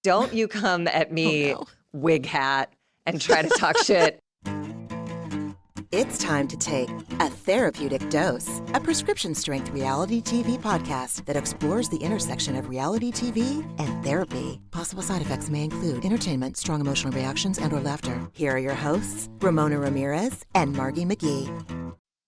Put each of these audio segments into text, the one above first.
Don't you come at Oh, me, no. wig hat, and try to talk shit. It's time to take a therapeutic dose, a prescription-strength reality TV podcast that explores the intersection of reality TV and therapy. Possible side effects may include entertainment, strong emotional reactions, and/or laughter. Here are your hosts, Ramona Ramirez and Margie McGee.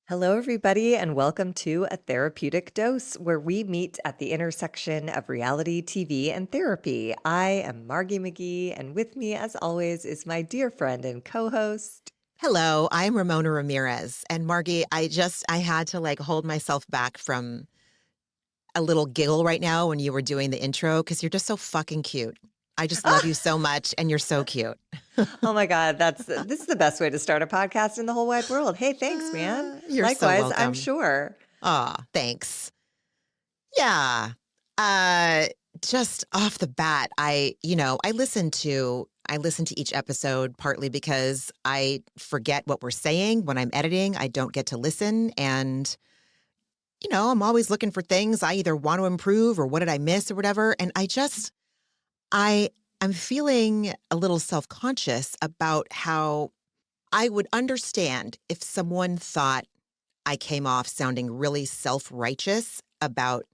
Hello, everybody, and welcome to A Therapeutic Dose, where we meet at the intersection of reality TV and therapy. I am Margie McGee, and with me, as always, is my dear friend and co-host. Hello, I'm Ramona Ramirez. And Margie, I had to hold myself back from a little giggle right now when you were doing the intro because you're just so fucking cute. I just love you so much and you're so cute. Oh my God, this is the best way to start a podcast in the whole wide world. Hey, thanks, man. You're so Likewise, welcome. I'm sure. Aw, thanks. Yeah. Just off the bat, I listen to each episode partly because I forget what we're saying when I'm editing. I don't get to listen. And, I'm always looking for things I either want to improve or what did I miss or whatever. And I'm feeling a little self-conscious about how I would understand if someone thought I came off sounding really self-righteous about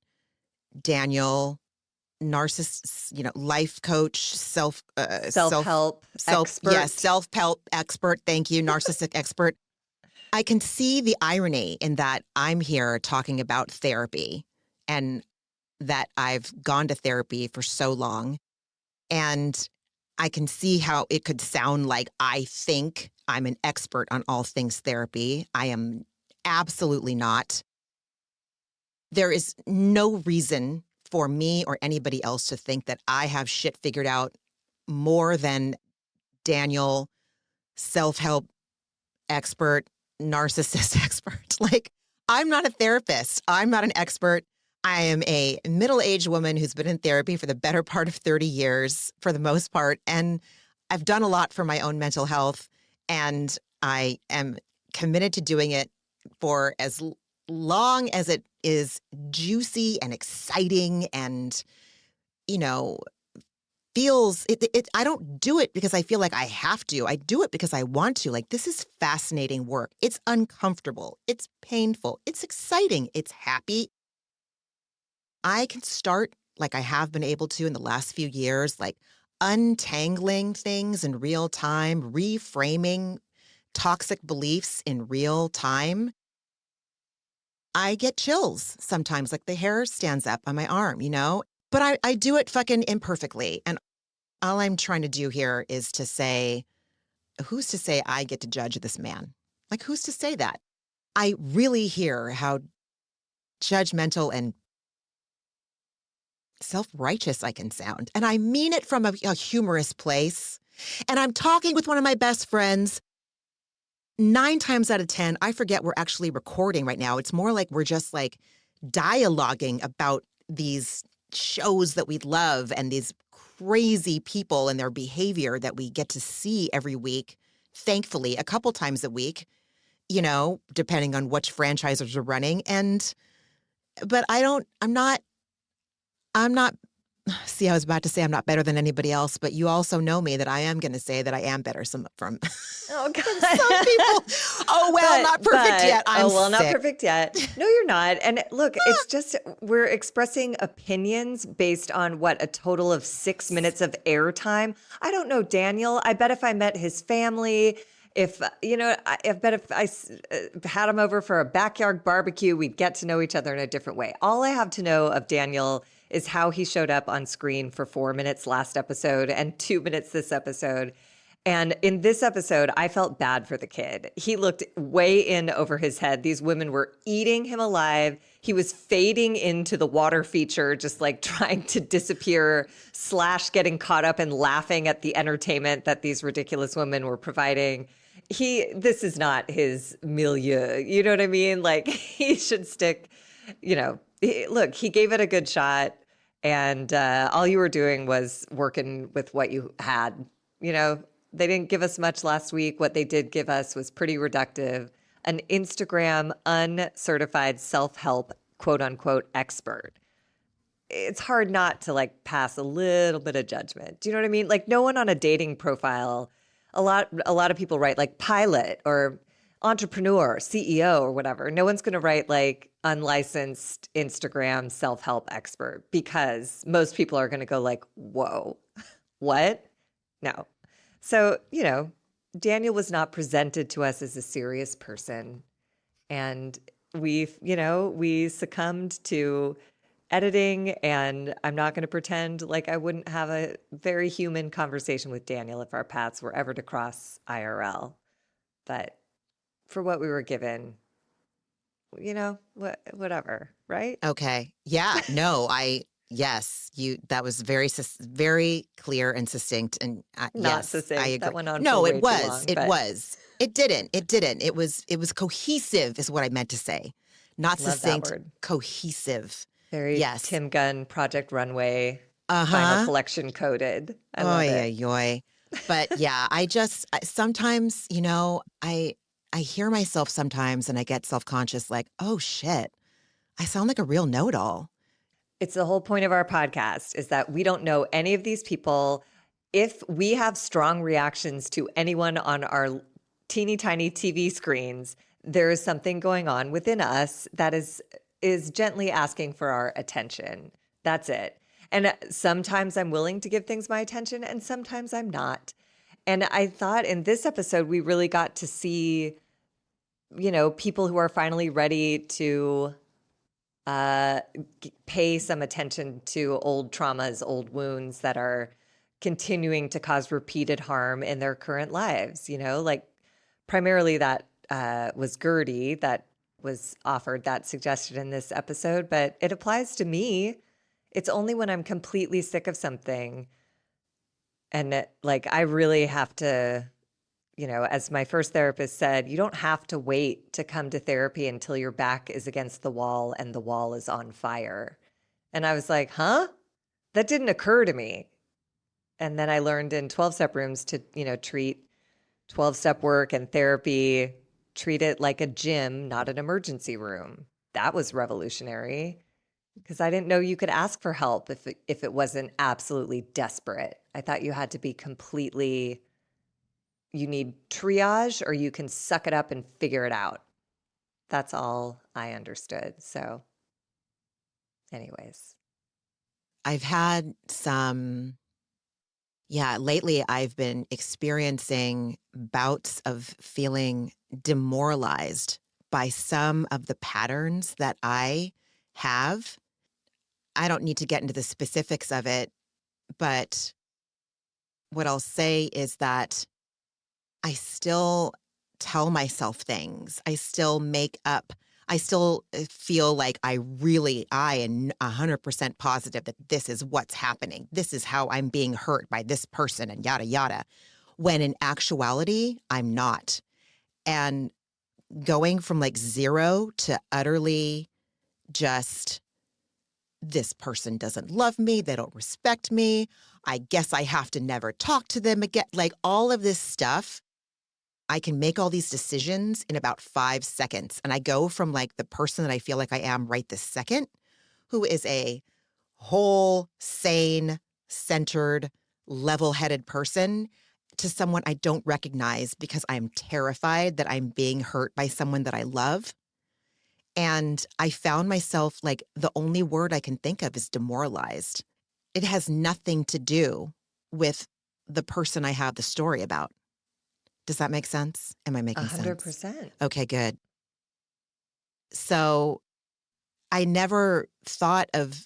Daniel, narcissist, life coach, Self-help expert. Yeah, self-help expert. Thank you, narcissistic expert. I can see the irony in that I'm here talking about therapy and that I've gone to therapy for so long. And I can see how it could sound like I think I'm an expert on all things therapy. I am absolutely not. There is no reason for me or anybody else to think that I have shit figured out more than Daniel, self-help expert, narcissist expert. I'm not a therapist. I'm not an expert. I am a middle-aged woman who's been in therapy for the better part of 30 years, for the most part. And I've done a lot for my own mental health. And I am committed to doing it for as long as it is juicy and exciting and, feels it. I don't do it because I feel like I have to. I do it because I want to. This is fascinating work. It's uncomfortable. It's painful. It's exciting. It's happy. I can start, like I have been able to in the last few years, untangling things in real time, reframing toxic beliefs in real time. I get chills sometimes, the hair stands up on my arm, But I do it fucking imperfectly. And all I'm trying to do here is to say, who's to say I get to judge this man? Who's to say that? I really hear how judgmental and self-righteous I can sound. And I mean it from a humorous place. And I'm talking with one of my best friends. 9 times out of 10, I forget we're actually recording right now. It's more like we're just dialoguing about these shows that we love and these crazy people and their behavior that we get to see every week, thankfully, a couple times a week, depending on which franchises are running. But I'm not, see, I was about to say I'm not better than anybody else, but you also know me that I am going to say that I am better from Oh, God. some people. Oh, well, not perfect yet. I'm sick. Not perfect yet. No, you're not. And look, it's just we're expressing opinions based on a total of 6 minutes of airtime. I don't know Daniel. I bet if I met his family, I bet if I had him over for a backyard barbecue, we'd get to know each other in a different way. All I have to know of Daniel is how he showed up on screen for 4 minutes last episode and 2 minutes this episode. And in this episode, I felt bad for the kid. He looked way in over his head. These women were eating him alive. He was fading into the water feature, just trying to disappear / getting caught up and laughing at the entertainment that these ridiculous women were providing. This is not his milieu. You know what I mean? He should stick, look, he gave it a good shot. And all you were doing was working with what you had. They didn't give us much last week. What they did give us was pretty reductive. An Instagram uncertified self-help, quote unquote, expert. it's hard not to like pass a little bit of judgment. Do you know what I mean? Like no one on a dating profile, a lot of people write like pilot or entrepreneur, CEO or whatever. No one's going to write like unlicensed Instagram self-help expert because most people are going to go like, "Whoa. What?" No. So, Daniel was not presented to us as a serious person. And we succumbed to editing. And I'm not going to pretend like I wouldn't have a very human conversation with Daniel if our paths were ever to cross IRL. But for what we were given, whatever, right? Okay. Yeah. No, yes, that was very clear and succinct. And Not yes, I succinct. agree. That went on for No, way it too was. long, It but was. It didn't. It didn't. It was cohesive is what I meant to say. Not love that succinct, word. cohesive. Very Yes. Tim Gunn, Project Runway, final Uh-huh. collection coded. I love Oy, it. oy, oy. But yeah, sometimes, I hear myself sometimes and I get self-conscious like, oh shit, I sound like a real know-it-all. It's the whole point of our podcast is that we don't know any of these people. If we have strong reactions to anyone on our teeny tiny TV screens, there is something going on within us that is gently asking for our attention. That's it. And sometimes I'm willing to give things my attention and sometimes I'm not. And I thought in this episode we really got to see, people who are finally ready to pay some attention to old traumas, old wounds that are continuing to cause repeated harm in their current lives. Like primarily that was Gertie that was offered that suggestion in this episode, but it applies to me. It's only when I'm completely sick of something and like I really have to, as my first therapist said, you don't have to wait to come to therapy until your back is against the wall and the wall is on fire. And I was like, huh? That didn't occur to me. And then I learned in 12-step rooms to, treat 12-step work and therapy, treat it like a gym, not an emergency room. That was revolutionary because I didn't know you could ask for help if it wasn't absolutely desperate. I thought you had to be completely, you need triage or you can suck it up and figure it out. That's all I understood. So, anyways. I've had lately I've been experiencing bouts of feeling demoralized by some of the patterns that I have. I don't need to get into the specifics of it, but what I'll say is that I still tell myself things. I still feel like I am 100% positive that this is what's happening. This is how I'm being hurt by this person and yada, yada. When in actuality, I'm not. And going from like zero to utterly just, this person doesn't love me. They don't respect me. I guess I have to never talk to them again. Like all of this stuff. I can make all these decisions in about 5 seconds. And I go from like the person that I feel like I am right this second, who is a whole, sane, centered, level-headed person, to someone I don't recognize because I'm terrified that I'm being hurt by someone that I love. And I found myself like the only word I can think of is demoralized. It has nothing to do with the person I have the story about. Does that make sense? Am I making sense? 100%. Okay, good. So I never thought of,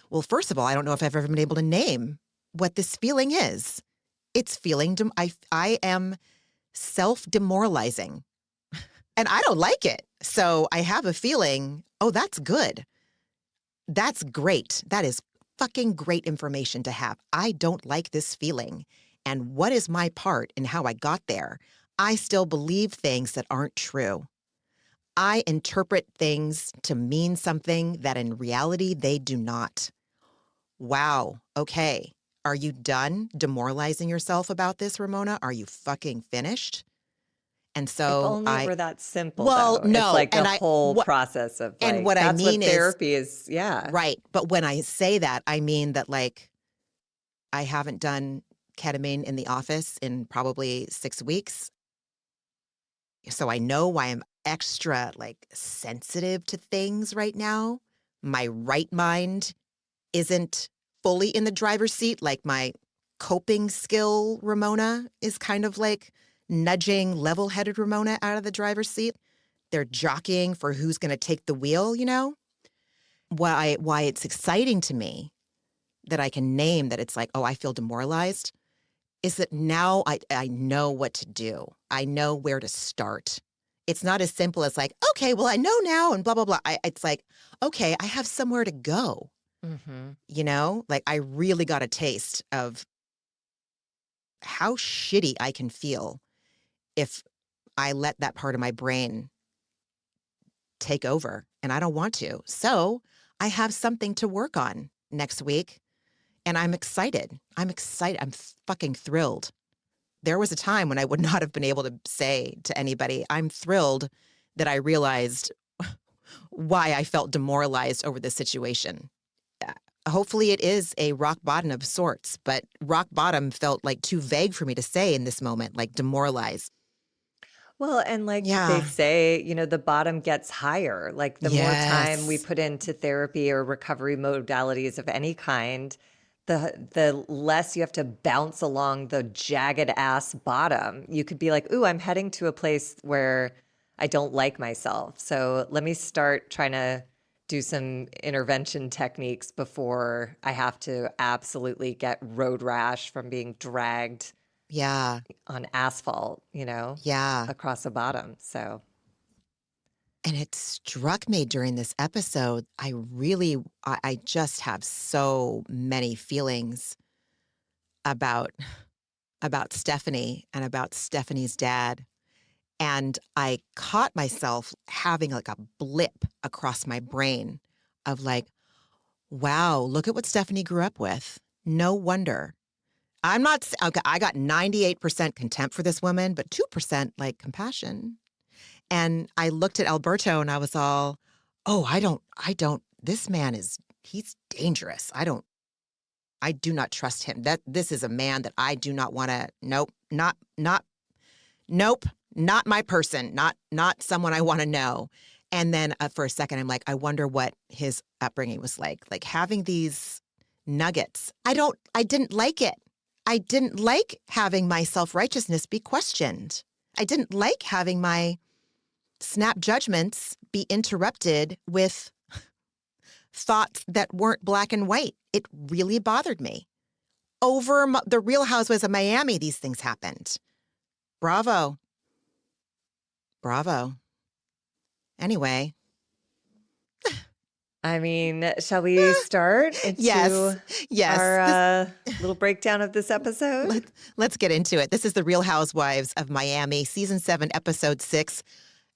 well, first of all, I don't know if I've ever been able to name what this feeling is. It's feeling, I am self-demoralizing and I don't like it. So I have a feeling, oh, that's good. That's great. That is fucking great information to have. I don't like this feeling. And what is my part in how I got there? I still believe things that aren't true. I interpret things to mean something that in reality they do not. Wow. Okay. Are you done demoralizing yourself about this, Ramona? Are you fucking finished? And If so only it were that simple, well, though. It's no. like the And whole process of like, what I that's what mean is, therapy is. Yeah. right. But when I say that, I mean that like I haven't done ketamine in the office in probably 6 weeks. So I know why I'm extra like sensitive to things right now. My right mind isn't fully in the driver's seat. Like my coping skill Ramona is kind of like nudging level-headed Ramona out of the driver's seat. They're jockeying for who's going to take the wheel, you know? Why it's exciting to me that I can name that it's like, oh, I feel demoralized, is that now I know what to do. I know where to start. It's not as simple as like, okay, well, I know now and blah, blah, blah. It's like, okay, I have somewhere to go, you know? Like I really got a taste of how shitty I can feel if I let that part of my brain take over, and I don't want to. So I have something to work on next week, and I'm excited. I'm excited. I'm fucking thrilled. There was a time when I would not have been able to say to anybody, I'm thrilled that I realized why I felt demoralized over this situation. Hopefully it is a rock bottom of sorts, but rock bottom felt like too vague for me to say in this moment, like demoralized. Well, and like they Yeah. say, the bottom gets higher. Like the more time we Yes. put into therapy or recovery modalities of any kind, the less you have to bounce along the jagged ass bottom. You could be like, ooh, I'm heading to a place where I don't like myself. So let me start trying to do some intervention techniques before I have to absolutely get road rash from being dragged Yeah. on asphalt, Yeah. across the bottom. So, And it struck me during this episode, I just have so many feelings about Stephanie and about Stephanie's dad. And I caught myself having like a blip across my brain of like, wow, look at what Stephanie grew up with. No wonder. Okay, I got 98% contempt for this woman, but 2% like compassion. And I looked at Alberto and I was all, oh, this man he's dangerous. I do not trust him. This is a man that I do not want to, nope, nope, not my person, not someone I want to know. And then for a second, I'm like, I wonder what his upbringing was like having these nuggets. I didn't like it. I didn't like having my self-righteousness be questioned. I didn't like having my snap judgments be interrupted with thoughts that weren't black and white. It really bothered me. Over the Real Housewives of Miami, these things happened. Bravo. Bravo. Anyway. I mean, shall we start into Yes. our little breakdown of this episode? Let's get into it. This is The Real Housewives of Miami, Season 7, Episode 6.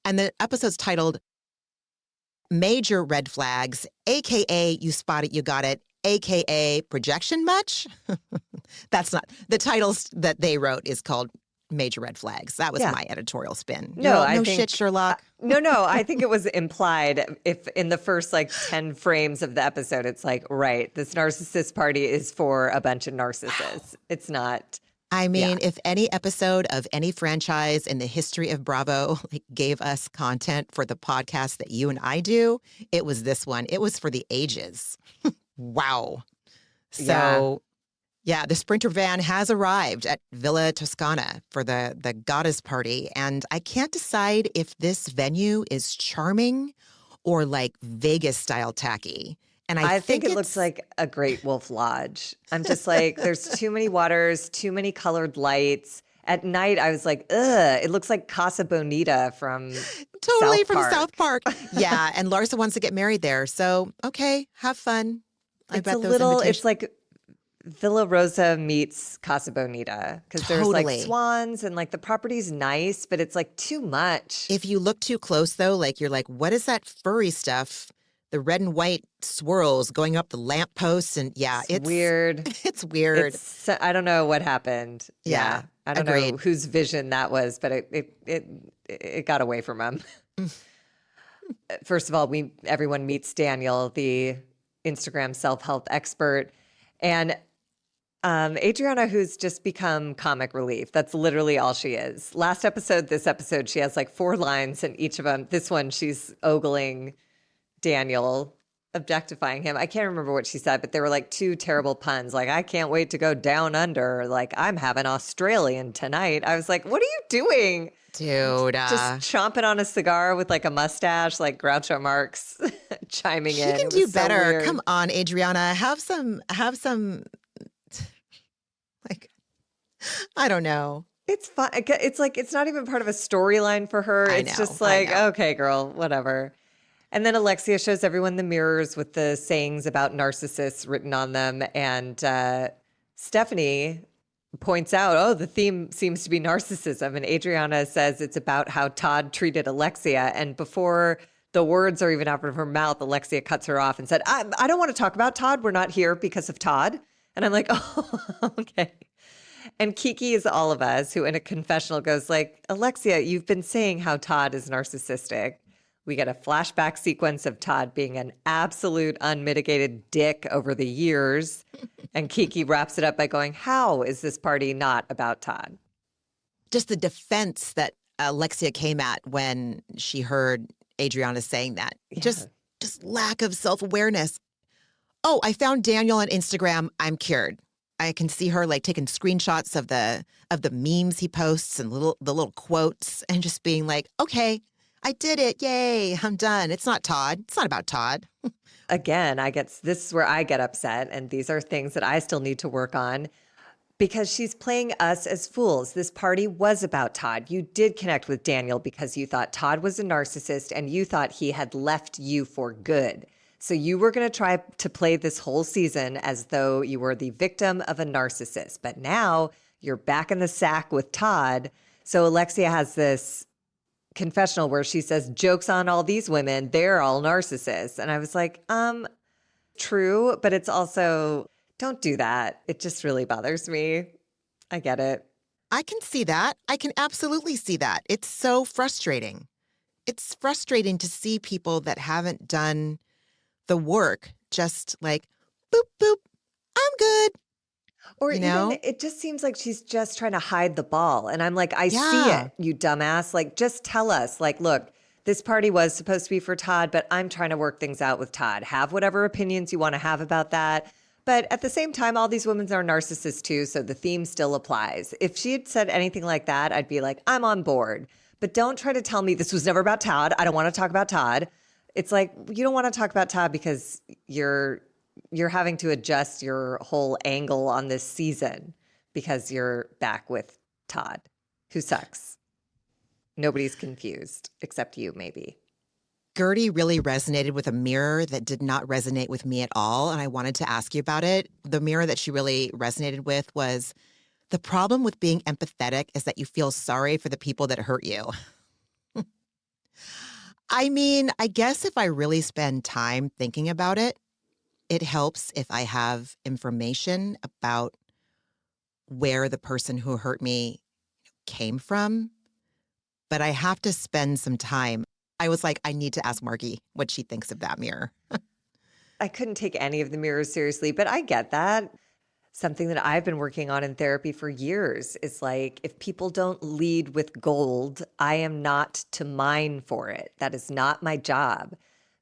And the episode's titled Major Red Flags, a.k.a. You Spot It, You Got It, a.k.a. Projection Much? That's not. The titles that they wrote is called Major Red Flags. That was my editorial spin. No, no shit, Sherlock. No, I think it was implied if in the first 10 frames of the episode, it's like, right, this narcissist party is for a bunch of narcissists. It's not. I mean, if any episode of any franchise in the history of Bravo gave us content for the podcast that you and I do, it was this one. It was for the ages. Wow. So, yeah, the Sprinter van has arrived at Villa Toscana for the goddess party. And I can't decide if this venue is charming or like Vegas style tacky. And I think it looks like a Great Wolf Lodge. I'm just like, there's too many waters, too many colored lights. At night, I was like, ugh, it looks like Casa Bonita from totally South from Park. South Park. Yeah, and Larsa wants to get married there. So, okay, have fun. It's like Villa Rosa meets Casa Bonita because there's like swans and like the property's nice, but it's like too much. If you look too close though, like you're like, what is that furry stuff the red and white swirls going up the lampposts. And yeah, It's weird. It's weird. I don't know what happened. Yeah, I don't agreed. know whose vision that was, but it got away from him. First of all, everyone meets Daniel, the Instagram self-help expert, and Adriana, who's just become comic relief. That's literally all she is. Last episode, this episode, she has like 4 lines, and each of them, this one, she's ogling Daniel, objectifying him. I can't remember what she said, but there were like 2 terrible puns. Like, I can't wait to go down under. Like, I'm having Australian tonight. I was like, what are you doing? Dude. Just chomping on a cigar with like a mustache, like Groucho Marx chiming in. She can It do was so better. weird. Come on, Adriana. Have some, like, I don't know. It's fun. It's like, it's not even part of a storyline for her. I It's know, just I like, know. okay, girl, whatever. And then Alexia shows everyone the mirrors with the sayings about narcissists written on them. And Stephanie points out, oh, the theme seems to be narcissism. And Adriana says it's about how Todd treated Alexia. And before the words are even out of her mouth, Alexia cuts her off and said, I don't want to talk about Todd. We're not here because of Todd. And I'm like, oh, okay. And Kiki is all of us who in a confessional goes like, Alexia, you've been saying how Todd is narcissistic. We get a flashback sequence of Todd being an absolute unmitigated dick over the years. And Kiki wraps it up by going, how is this party not about Todd? Just the defense that Alexia came at when she heard Adriana saying that. Yeah. Just lack of self-awareness. Oh, I found Daniel on Instagram. I'm cured. I can see her like taking screenshots of the memes he posts and the little quotes and just being like, okay, I did it. Yay. I'm done. It's not Todd. It's not about Todd. Again, this is where I get upset. And these are things that I still need to work on because she's playing us as fools. This party was about Todd. You did connect with Daniel because you thought Todd was a narcissist and you thought he had left you for good. So you were going to try to play this whole season as though you were the victim of a narcissist. But now you're back in the sack with Todd. So Alexia has this confessional where she says, jokes on all these women, they're all narcissists. And I was like, true, but it's also, don't do that. It just really bothers me. I get it. I can see that. I can absolutely see that. It's so frustrating. It's frustrating to see people that haven't done the work just like, boop, boop, I'm good. Or You know? even it just seems like she's just trying to hide the ball. And I'm like, I see Yeah. it, you dumbass. Like, just tell us, like, look, this party was supposed to be for Todd, but I'm trying to work things out with Todd. Have whatever opinions you want to have about that. But at the same time, all these women are narcissists too, so the theme still applies. If she had said anything like that, I'd be like, I'm on board. But don't try to tell me this was never about Todd. I don't want to talk about Todd. It's like, you don't want to talk about Todd because you're having to adjust your whole angle on this season because you're back with Todd, who sucks. Nobody's confused except you, maybe. Gertie really resonated with a mirror that did not resonate with me at all. And I wanted to ask you about it. The mirror that she really resonated with was the problem with being empathetic is that you feel sorry for the people that hurt you. I mean, I guess if I really spend time thinking about it, it helps if I have information about where the person who hurt me came from. But I have to spend some time. I was like, I need to ask Margie what she thinks of that mirror. I couldn't take any of the mirrors seriously, but I get that. Something that I've been working on in therapy for years is like, if people don't lead with gold, I am not to mine for it. That is not my job,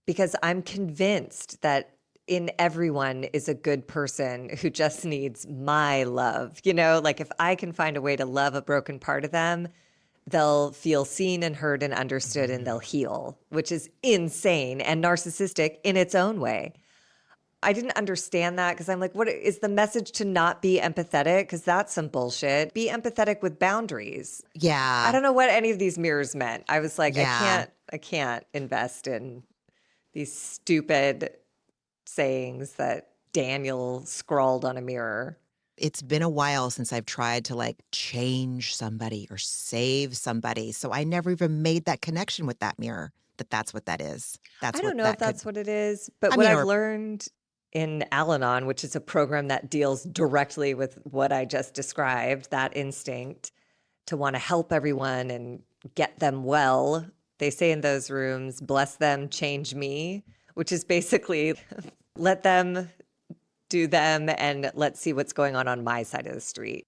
because I'm convinced that in everyone is a good person who just needs my love. You know, like if I can find a way to love a broken part of them, they'll feel seen and heard and understood and they'll heal, which is insane and narcissistic in its own way. I didn't understand that because I'm like, what is the message to not be empathetic? Because that's some bullshit. Be empathetic with boundaries. Yeah. I don't know what any of these mirrors meant. I was like, Yeah. I can't invest in these stupid sayings that Daniel scrawled on a mirror. It's been a while since I've tried to like change somebody or save somebody. So I never even made that connection with that mirror. that that's what that is. That's I what don't know if that could. that's what it is, but I what mean, I've or learned in Al-Anon, which is a program that deals directly with what I just described, that instinct to want to help everyone and get them well. They say in those rooms, bless them, change me, which is basically let them do them and let's see what's going on my side of the street.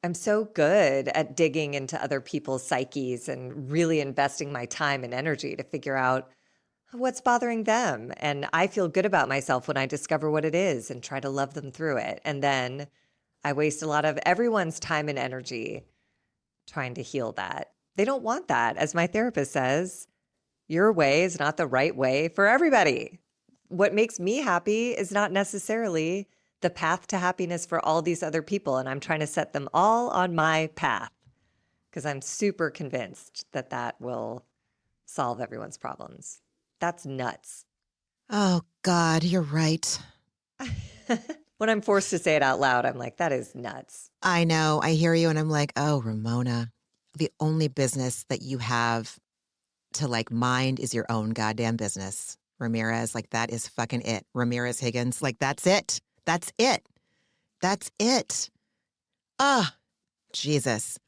I'm so good at digging into other people's psyches and really investing my time and energy to figure out what's bothering them. And I feel good about myself when I discover what it is and try to love them through it. And then I waste a lot of everyone's time and energy trying to heal that. They don't want that. As my therapist says, your way is not the right way for everybody. What makes me happy is not necessarily the path to happiness for all these other people. And I'm trying to set them all on my path because I'm super convinced that that will solve everyone's problems. That's nuts. oh God, you're right. When I'm forced to say it out loud, I'm like, that is nuts. I know. I hear you, and I'm like, oh, Ramona, the only business that you have to like mind is your own goddamn business. Ramirez, like that is fucking it. Ramirez Higgins, like that's it. That's it. That's it. Ah, Jesus.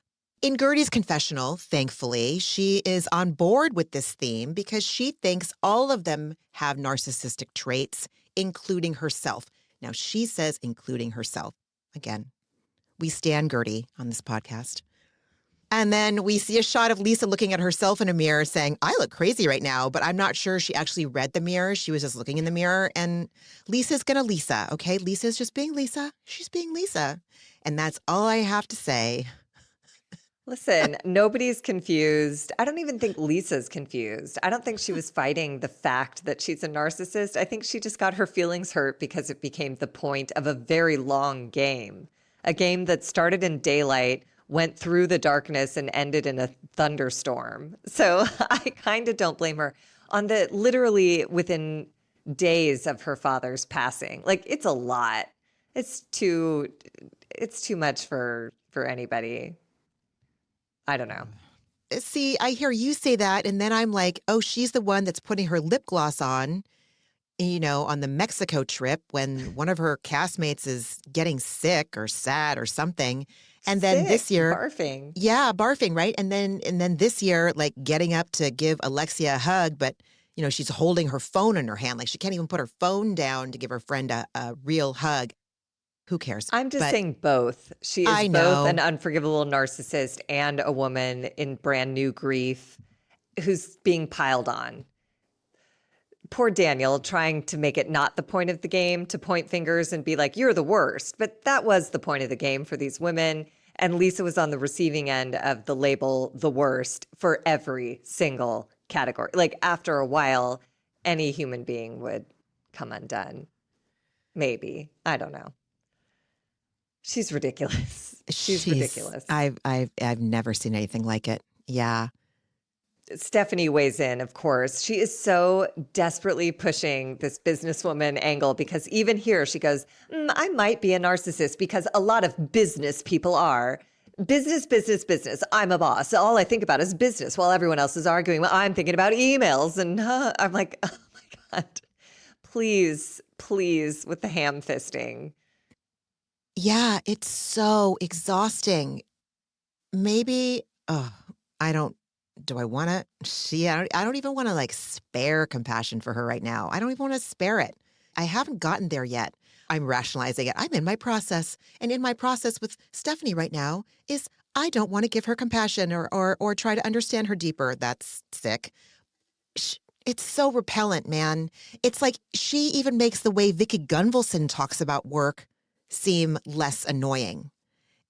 In Gertie's confessional, thankfully, she is on board with this theme because she thinks all of them have narcissistic traits, including herself. Now, she says including herself. Again, we stand Gertie on this podcast. And then we see a shot of Lisa looking at herself in a mirror saying, I look crazy right now, but I'm not sure she actually read the mirror. She was just looking in the mirror. And Lisa's going to Lisa, okay? Lisa's just being Lisa. She's being Lisa. And that's all I have to say. Listen, nobody's confused. I don't even think Lisa's confused. I don't think she was fighting the fact that she's a narcissist. I think she just got her feelings hurt because it became the point of a very long game, a game that started in daylight, went through the darkness, and ended in a thunderstorm. So I kind of don't blame her on the literally within days of her father's passing. Like it's a lot. It's too much for anybody. I don't know. See, I hear you say that, and then I'm like, oh, she's the one that's putting her lip gloss on, on the Mexico trip when one of her castmates is getting sick or sad or something. And then this Sick, year, barfing. yeah, barfing, right? And then this year, like getting up to give Alexia a hug, but she's holding her phone in her hand, like she can't even put her phone down to give her friend a real hug. Who cares? I'm just But saying both. She I is both know. an unforgivable narcissist and a woman in brand new grief who's being piled on. Poor Daniel trying to make it not the point of the game to point fingers and be like, you're the worst. But that was the point of the game for these women. And Lisa was on the receiving end of the label the worst for every single category. Like after a while, any human being would come undone. Maybe. I don't know. She's ridiculous. She's ridiculous. I've never seen anything like it. Yeah. Stephanie weighs in, of course. She is so desperately pushing this businesswoman angle because even here she goes, I might be a narcissist because a lot of business people are. Business, business, business. I'm a boss. All I think about is business while everyone else is arguing. Well, I'm thinking about emails. And I'm like, oh my God, please, please, with the ham fisting. Yeah, it's so exhausting. Maybe, do I want to? I don't even want to like spare compassion for her right now. I don't even want to spare it. I haven't gotten there yet. I'm rationalizing it. I'm in my process. And in my process with Stephanie right now is I don't want to give her compassion or try to understand her deeper. That's sick. It's so repellent, man. It's like she even makes the way Vicki Gunvalson talks about work seem less annoying.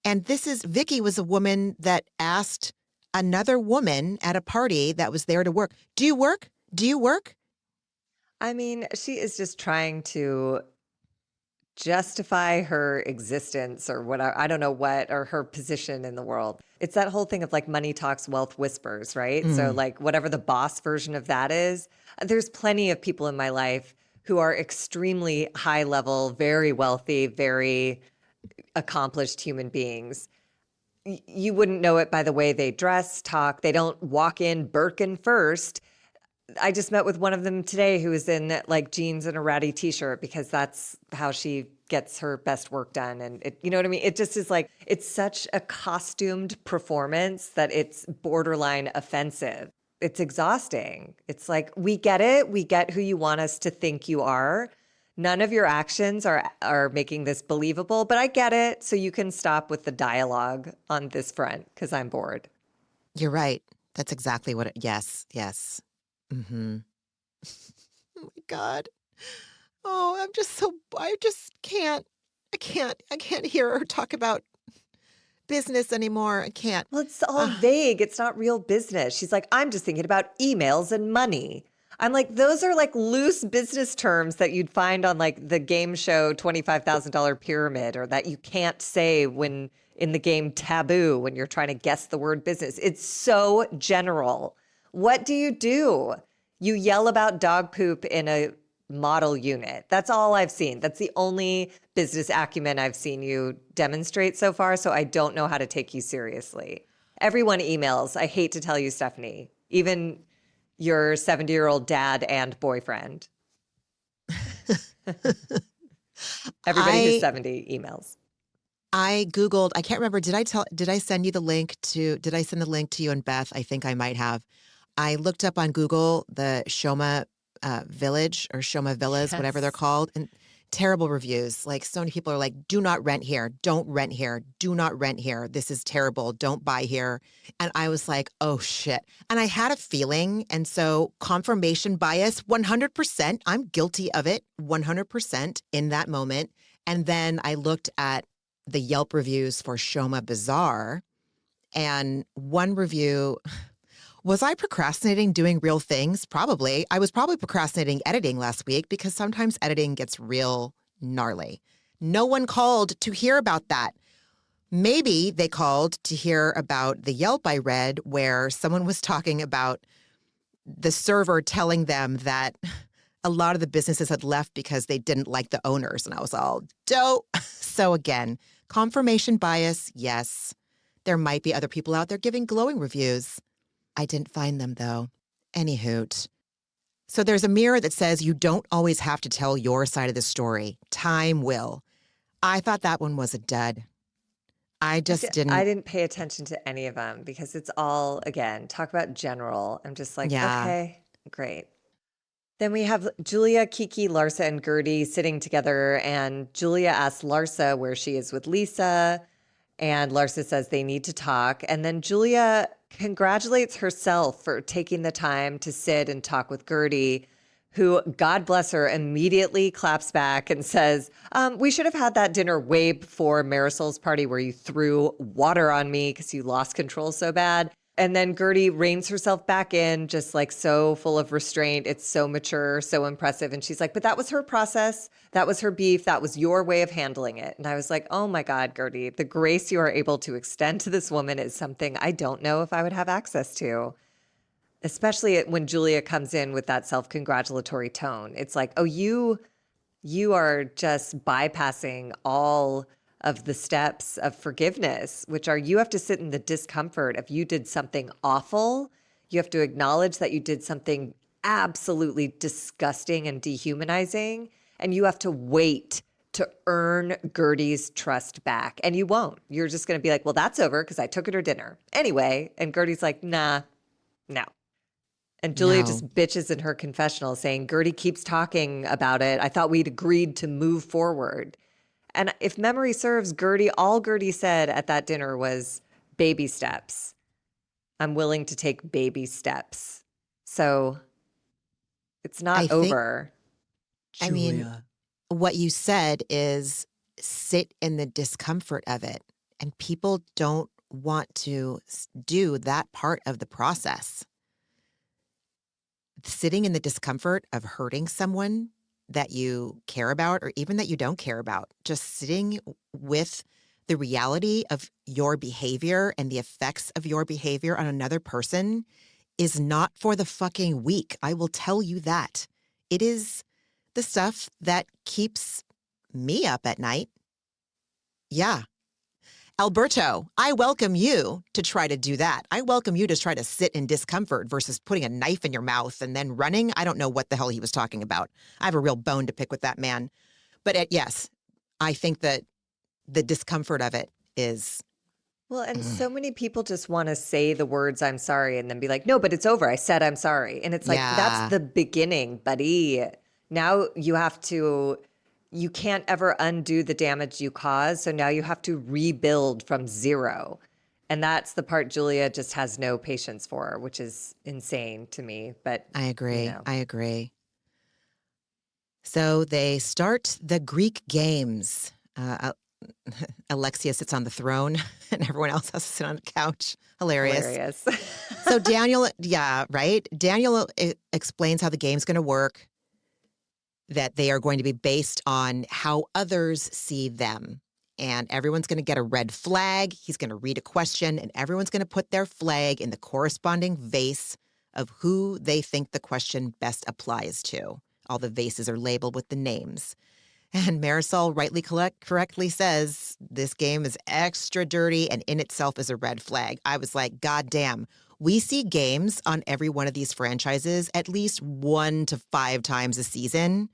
And Vicki was a woman that asked another woman at a party that was there to work, do you work? Do you work? I mean, she is just trying to justify her existence or whatever. I don't know what, or her position in the world. It's that whole thing of like money talks, wealth whispers, right? So like whatever the boss version of that is, there's plenty of people in my life who are extremely high level, very wealthy, very accomplished human beings. You wouldn't know it by the way they dress, talk. They don't walk in Birkin first. I just met with one of them today who was in like jeans and a ratty t-shirt because that's how she gets her best work done. And it, you know what I mean? It just is like, it's such a costumed performance that it's borderline offensive. It's exhausting. It's like, we get it. We get who you want us to think you are. None of your actions are making this believable, but I get it. So you can stop with the dialogue on this front because I'm bored. You're right. That's exactly what yes, yes. Mm-hmm. Oh my God. Oh, I just I can't hear her talk about business anymore. I can't. Well, it's all Uh, vague. It's not real business. She's like, I'm just thinking about emails and money. I'm like, those are like loose business terms that you'd find on like the game show $25,000 Pyramid, or that you can't say when in the game Taboo when you're trying to guess the word business. It's so general. What do? You yell about dog poop in a model unit. That's all I've seen. That's the only business acumen I've seen you demonstrate so far. So I don't know how to take you seriously. Everyone emails. I hate to tell you, Stephanie, even your 70-year-old dad and boyfriend. Everybody who's I 70 emails. I Googled, I can't remember, did I send you the link to, did I send the link to you and Beth? I think I might have. I looked up on Google the Shoma Village or Shoma Villas, whatever they're Yes. called, and terrible reviews. Like so many people are like, do not rent here. Don't rent here. Do not rent here. This is terrible. Don't buy here. And I was like, oh shit. And I had a feeling. And so confirmation bias, 100%. I'm guilty of it 100% in that moment. And then I looked at the Yelp reviews for Shoma Bazaar, and one review, was I procrastinating doing real things? Probably. I was probably procrastinating editing last week because sometimes editing gets real gnarly. No one called to hear about that. Maybe they called to hear about the Yelp I read where someone was talking about the server telling them that a lot of the businesses had left because they didn't like the owners. And I was all, dope. So again, confirmation bias, yes. There might be other people out there giving glowing reviews. I didn't find them, though. Any hoot. So there's a mirror that says you don't always have to tell your side of the story. Time will. I thought that one was a dud. I just I didn't. didn't pay attention to any of them because it's all, again, talk about general. I'm just like, Yeah. okay, great. Then we have Julia, Kiki, Larsa, and Gertie sitting together, and Julia asks Larsa where she is with Lisa, and Larsa says they need to talk. And then Julia congratulates herself for taking the time to sit and talk with Gertie, who, God bless her, immediately claps back and says, we should have had that dinner way before Marisol's party where you threw water on me because you lost control so bad. And then Gertie reins herself back in, just like so full of restraint. It's so mature, so impressive. And she's like, but that was her process. That was her beef. That was your way of handling it. And I was like, oh my God, Gertie, the grace you are able to extend to this woman is something I don't know if I would have access to, especially when Julia comes in with that self-congratulatory tone. It's like, oh, you are just bypassing all of the steps of forgiveness, which are you have to sit in the discomfort of you did something awful. You have to acknowledge that you did something absolutely disgusting and dehumanizing, and you have to wait to earn Gertie's trust back. And you won't. You're just going to be like, well, that's over because I took her to dinner. Anyway, and Gertie's like, nah, no. And Julia No. just bitches in her confessional saying, Gertie keeps talking about it. I thought we'd agreed to move forward. And if memory serves, all Gertie said at that dinner was baby steps. I'm willing to take baby steps. So it's I not think, over. I mean, Julia. what you said is sit in the discomfort of it. And people don't want to do that part of the process. Sitting in the discomfort of hurting someone that you care about or even that you don't care about, just sitting with the reality of your behavior and the effects of your behavior on another person is not for the fucking weak. I will tell you that. It is the stuff that keeps me up at night. Yeah. Alberto, I welcome you to try to do that. I welcome you to try to sit in discomfort versus putting a knife in your mouth and then running. I don't know what the hell he was talking about. I have a real bone to pick with that man. But yes, I think that the discomfort of it is. Well, and so many people just want to say the words "I'm sorry" and then be like, "No, but it's over. I said I'm sorry." And it's like, Yeah. that's the beginning, buddy. Now you can't ever undo the damage you caused. So now you have to rebuild from zero. And that's the part Julia just has no patience for, which is insane to me. But, I agree. you know. I agree. So they start the Greek games. Alexia sits on the throne and everyone else has to sit on the couch. Hilarious. So Daniel, yeah, right? Daniel explains how the game's going to work, that they are going to be based on how others see them. And everyone's going to get a red flag. He's going to read a question and everyone's going to put their flag in the corresponding vase of who they think the question best applies to. All the vases are labeled with the names. And Marisol rightly correctly says this game is extra dirty and in itself is a red flag. I was like, God damn. We see games on every one of these franchises at least 1 to 5 times a season.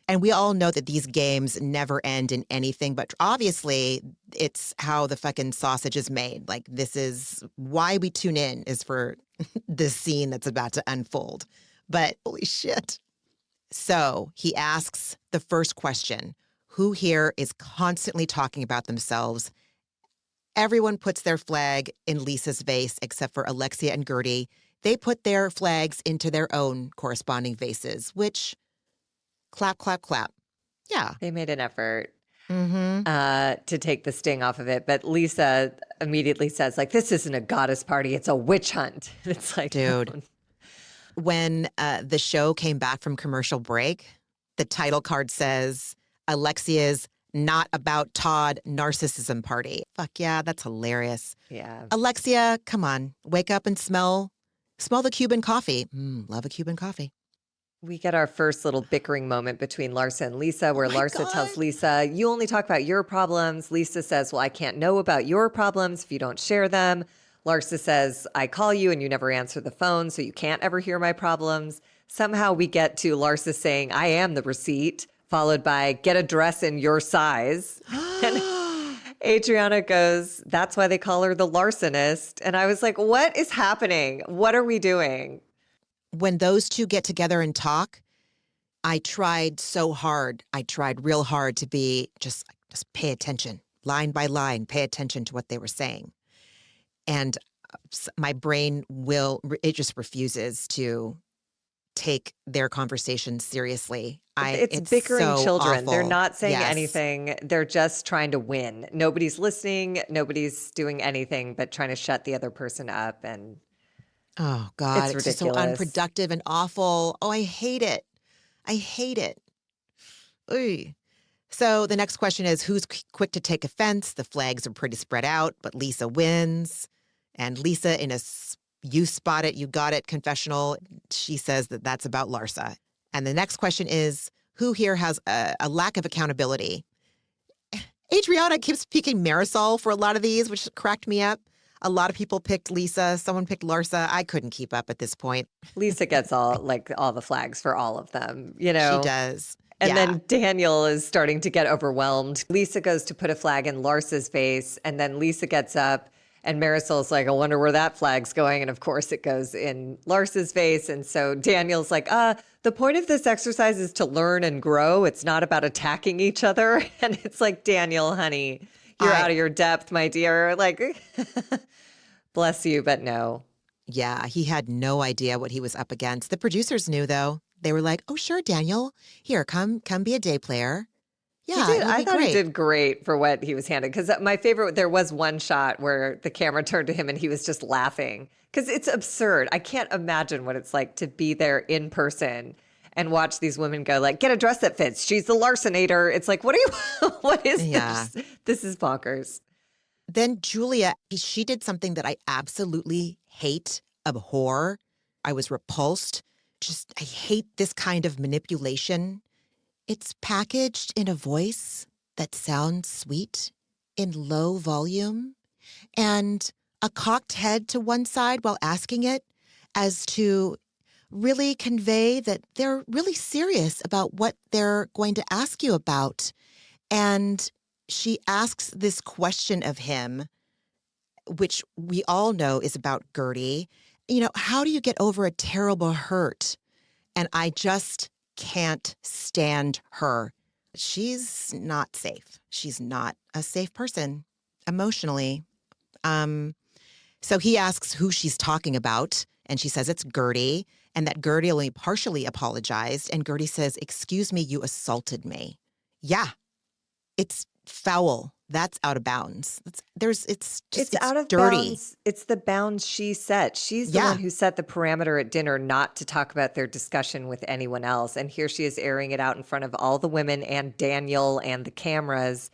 And we all know that these games never end in anything. But obviously, it's how the fucking sausage is made. Like, this is why we tune in, is for this scene that's about to unfold. But holy shit. So he asks the first question, who here is constantly talking about themselves? Everyone puts their flag in Lisa's vase except for Alexia and Gertie. They put their flags into their own corresponding vases, which, clap, clap, clap. Yeah. They made an effort Mm-hmm. to take the sting off of it. But Lisa immediately says, like, this isn't a goddess party. It's a witch hunt. It's like, Dude. When the show came back from commercial break, the title card says, Alexia's Not About Todd Narcissism Party. Fuck yeah, that's hilarious. Yeah. Alexia, come on, wake up and smell the Cuban coffee. Love a Cuban coffee. We get our first little bickering moment between Larsa and Lisa, where Larsa tells Lisa, you only talk about your problems. Lisa says, well, I can't know about your problems if you don't share them. Larsa says, I call you and you never answer the phone, so you can't ever hear my problems. Somehow we get to Larsa saying, I am the receipt, followed by get a dress in your size. And Adriana goes, that's why they call her the larcenist. And I was like, what is happening? What are we doing? When those two get together and talk, I tried so hard. I tried real hard to be just pay attention, line by line, pay attention to what they were saying. And my brain it just refuses to take their conversation seriously. It's bickering so children. awful. They're not saying Yes. anything. They're just trying to win. Nobody's listening. Nobody's doing anything but trying to shut the other person up. And Oh, God. It's It's just so ridiculous. unproductive and awful. Oh, I hate it. I hate it. Oy. So the next question is, who's quick to take offense? The flags are pretty spread out, but Lisa wins. And Lisa, in a you spot it, you got it confessional, she says that that's about Larsa. And the next question is, who here has a lack of accountability? Adriana keeps picking Marisol for a lot of these, which cracked me up. A lot of people picked Lisa. Someone picked Larsa. I couldn't keep up at this point. Lisa gets all the flags for all of them, you know? She does. And Yeah. then Daniel is starting to get overwhelmed. Lisa goes to put a flag in Larsa's face, and then Lisa gets up, and Marisol's like, I wonder where that flag's going. And of course, it goes in Larsa's face. And so Daniel's like, the point of this exercise is to learn and grow. It's not about attacking each other. And it's like, Daniel, honey, you're out of your depth, my dear. Like, bless you, but no. Yeah, he had no idea what he was up against. The producers knew, though. They were like, oh, sure, Daniel. Here, come be a day player. Yeah, He did. it'll I be thought great. he did great for what he was handed. Because my favorite, there was one shot where the camera turned to him and he was just laughing. Because it's absurd. I can't imagine what it's like to be there in person and watch these women go like, get a dress that fits. She's the larcenator. It's like, what is Yeah. this? This is bonkers. Then Julia, she did something that I absolutely hate, abhor. I was repulsed. I hate this kind of manipulation. It's packaged in a voice that sounds sweet in low volume. and a cocked head to one side while asking it, as to really convey that they're really serious about what they're going to ask you about. And she asks this question of him, which we all know is about Gertie. How do you get over a terrible hurt? And I just can't stand her. She's not safe. She's not a safe person emotionally. So he asks who she's talking about, and she says it's Gertie, and that Gertie only partially apologized. And Gertie says, "Excuse me, you assaulted me." Yeah, it's foul. That's out of bounds. It's Out of dirty. bounds. It's the bounds she set. She's the one who set the parameter at dinner not to talk about their discussion with anyone else. And here she is airing it out in front of all the women and Daniel and the cameras.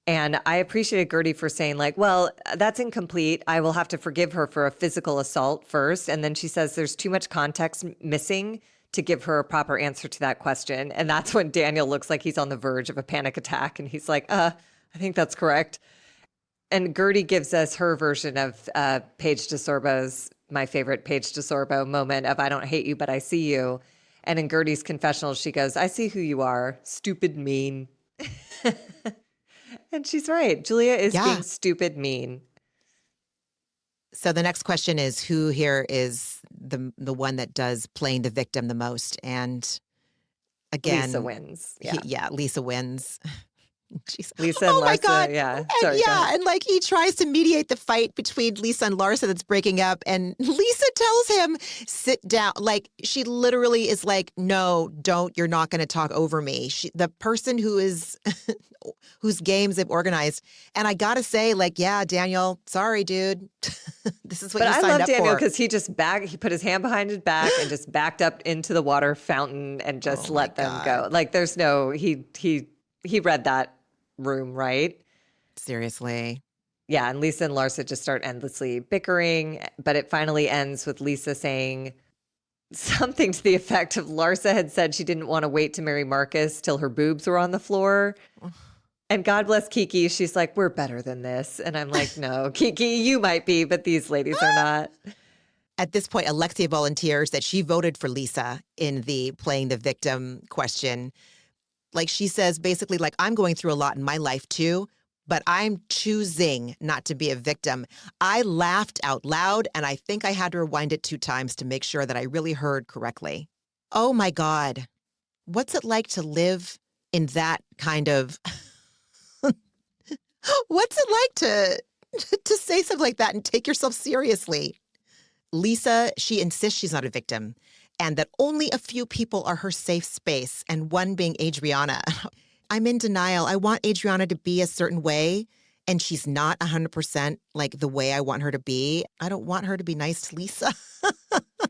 And I appreciated Gertie for saying, like, well, that's incomplete. I will have to forgive her for a physical assault first. And then she says there's too much context missing to give her a proper answer to that question. And that's when Daniel looks like he's on the verge of a panic attack. And he's like, I think that's correct. And Gertie gives us her version of Paige DeSorbo's, my favorite Paige DeSorbo moment of "I don't hate you, but I see you." And in Gertie's confessional, she goes, "I see who you are, stupid mean." And she's right. Julia is being stupid mean. So the next question is, who here is the one that does playing the victim the most? And again, Lisa wins. Lisa wins. Lisa and Larsa, my God. yeah. Sorry, and like he tries to mediate the fight between Lisa and Larsa that's breaking up, and Lisa tells him, "Sit down." Like she literally is like, "No, don't. You're not going to talk over me." The person who is whose games they've organized, and I gotta say, like, yeah, Daniel, sorry, dude, this is what you signed up for. But I love Daniel because he put his hand behind his back and just backed up into the water fountain and just let them go. Like there's no he read that room, right? Seriously. Yeah, and Lisa and Larsa just start endlessly bickering, but it finally ends with Lisa saying something to the effect of Larsa had said she didn't want to wait to marry Marcus till her boobs were on the floor. And God bless Kiki, she's like, "We're better than this." And I'm like, "No, Kiki, you might be, but these ladies are not." At this point, Alexia volunteers that she voted for Lisa in the playing the victim question. Like she says, basically, like, I'm going through a lot in my life too, but I'm choosing not to be a victim. I laughed out loud, and I think I had to rewind it 2 times to make sure that I really heard correctly. Oh my God. What's it like to live in that kind of, what's it like to say something like that and take yourself seriously? Lisa, she insists she's not a victim, and that only a few people are her safe space, and one being Adriana. I'm in denial. I want Adriana to be a certain way, and she's not 100% like the way I want her to be. I don't want her to be nice to Lisa.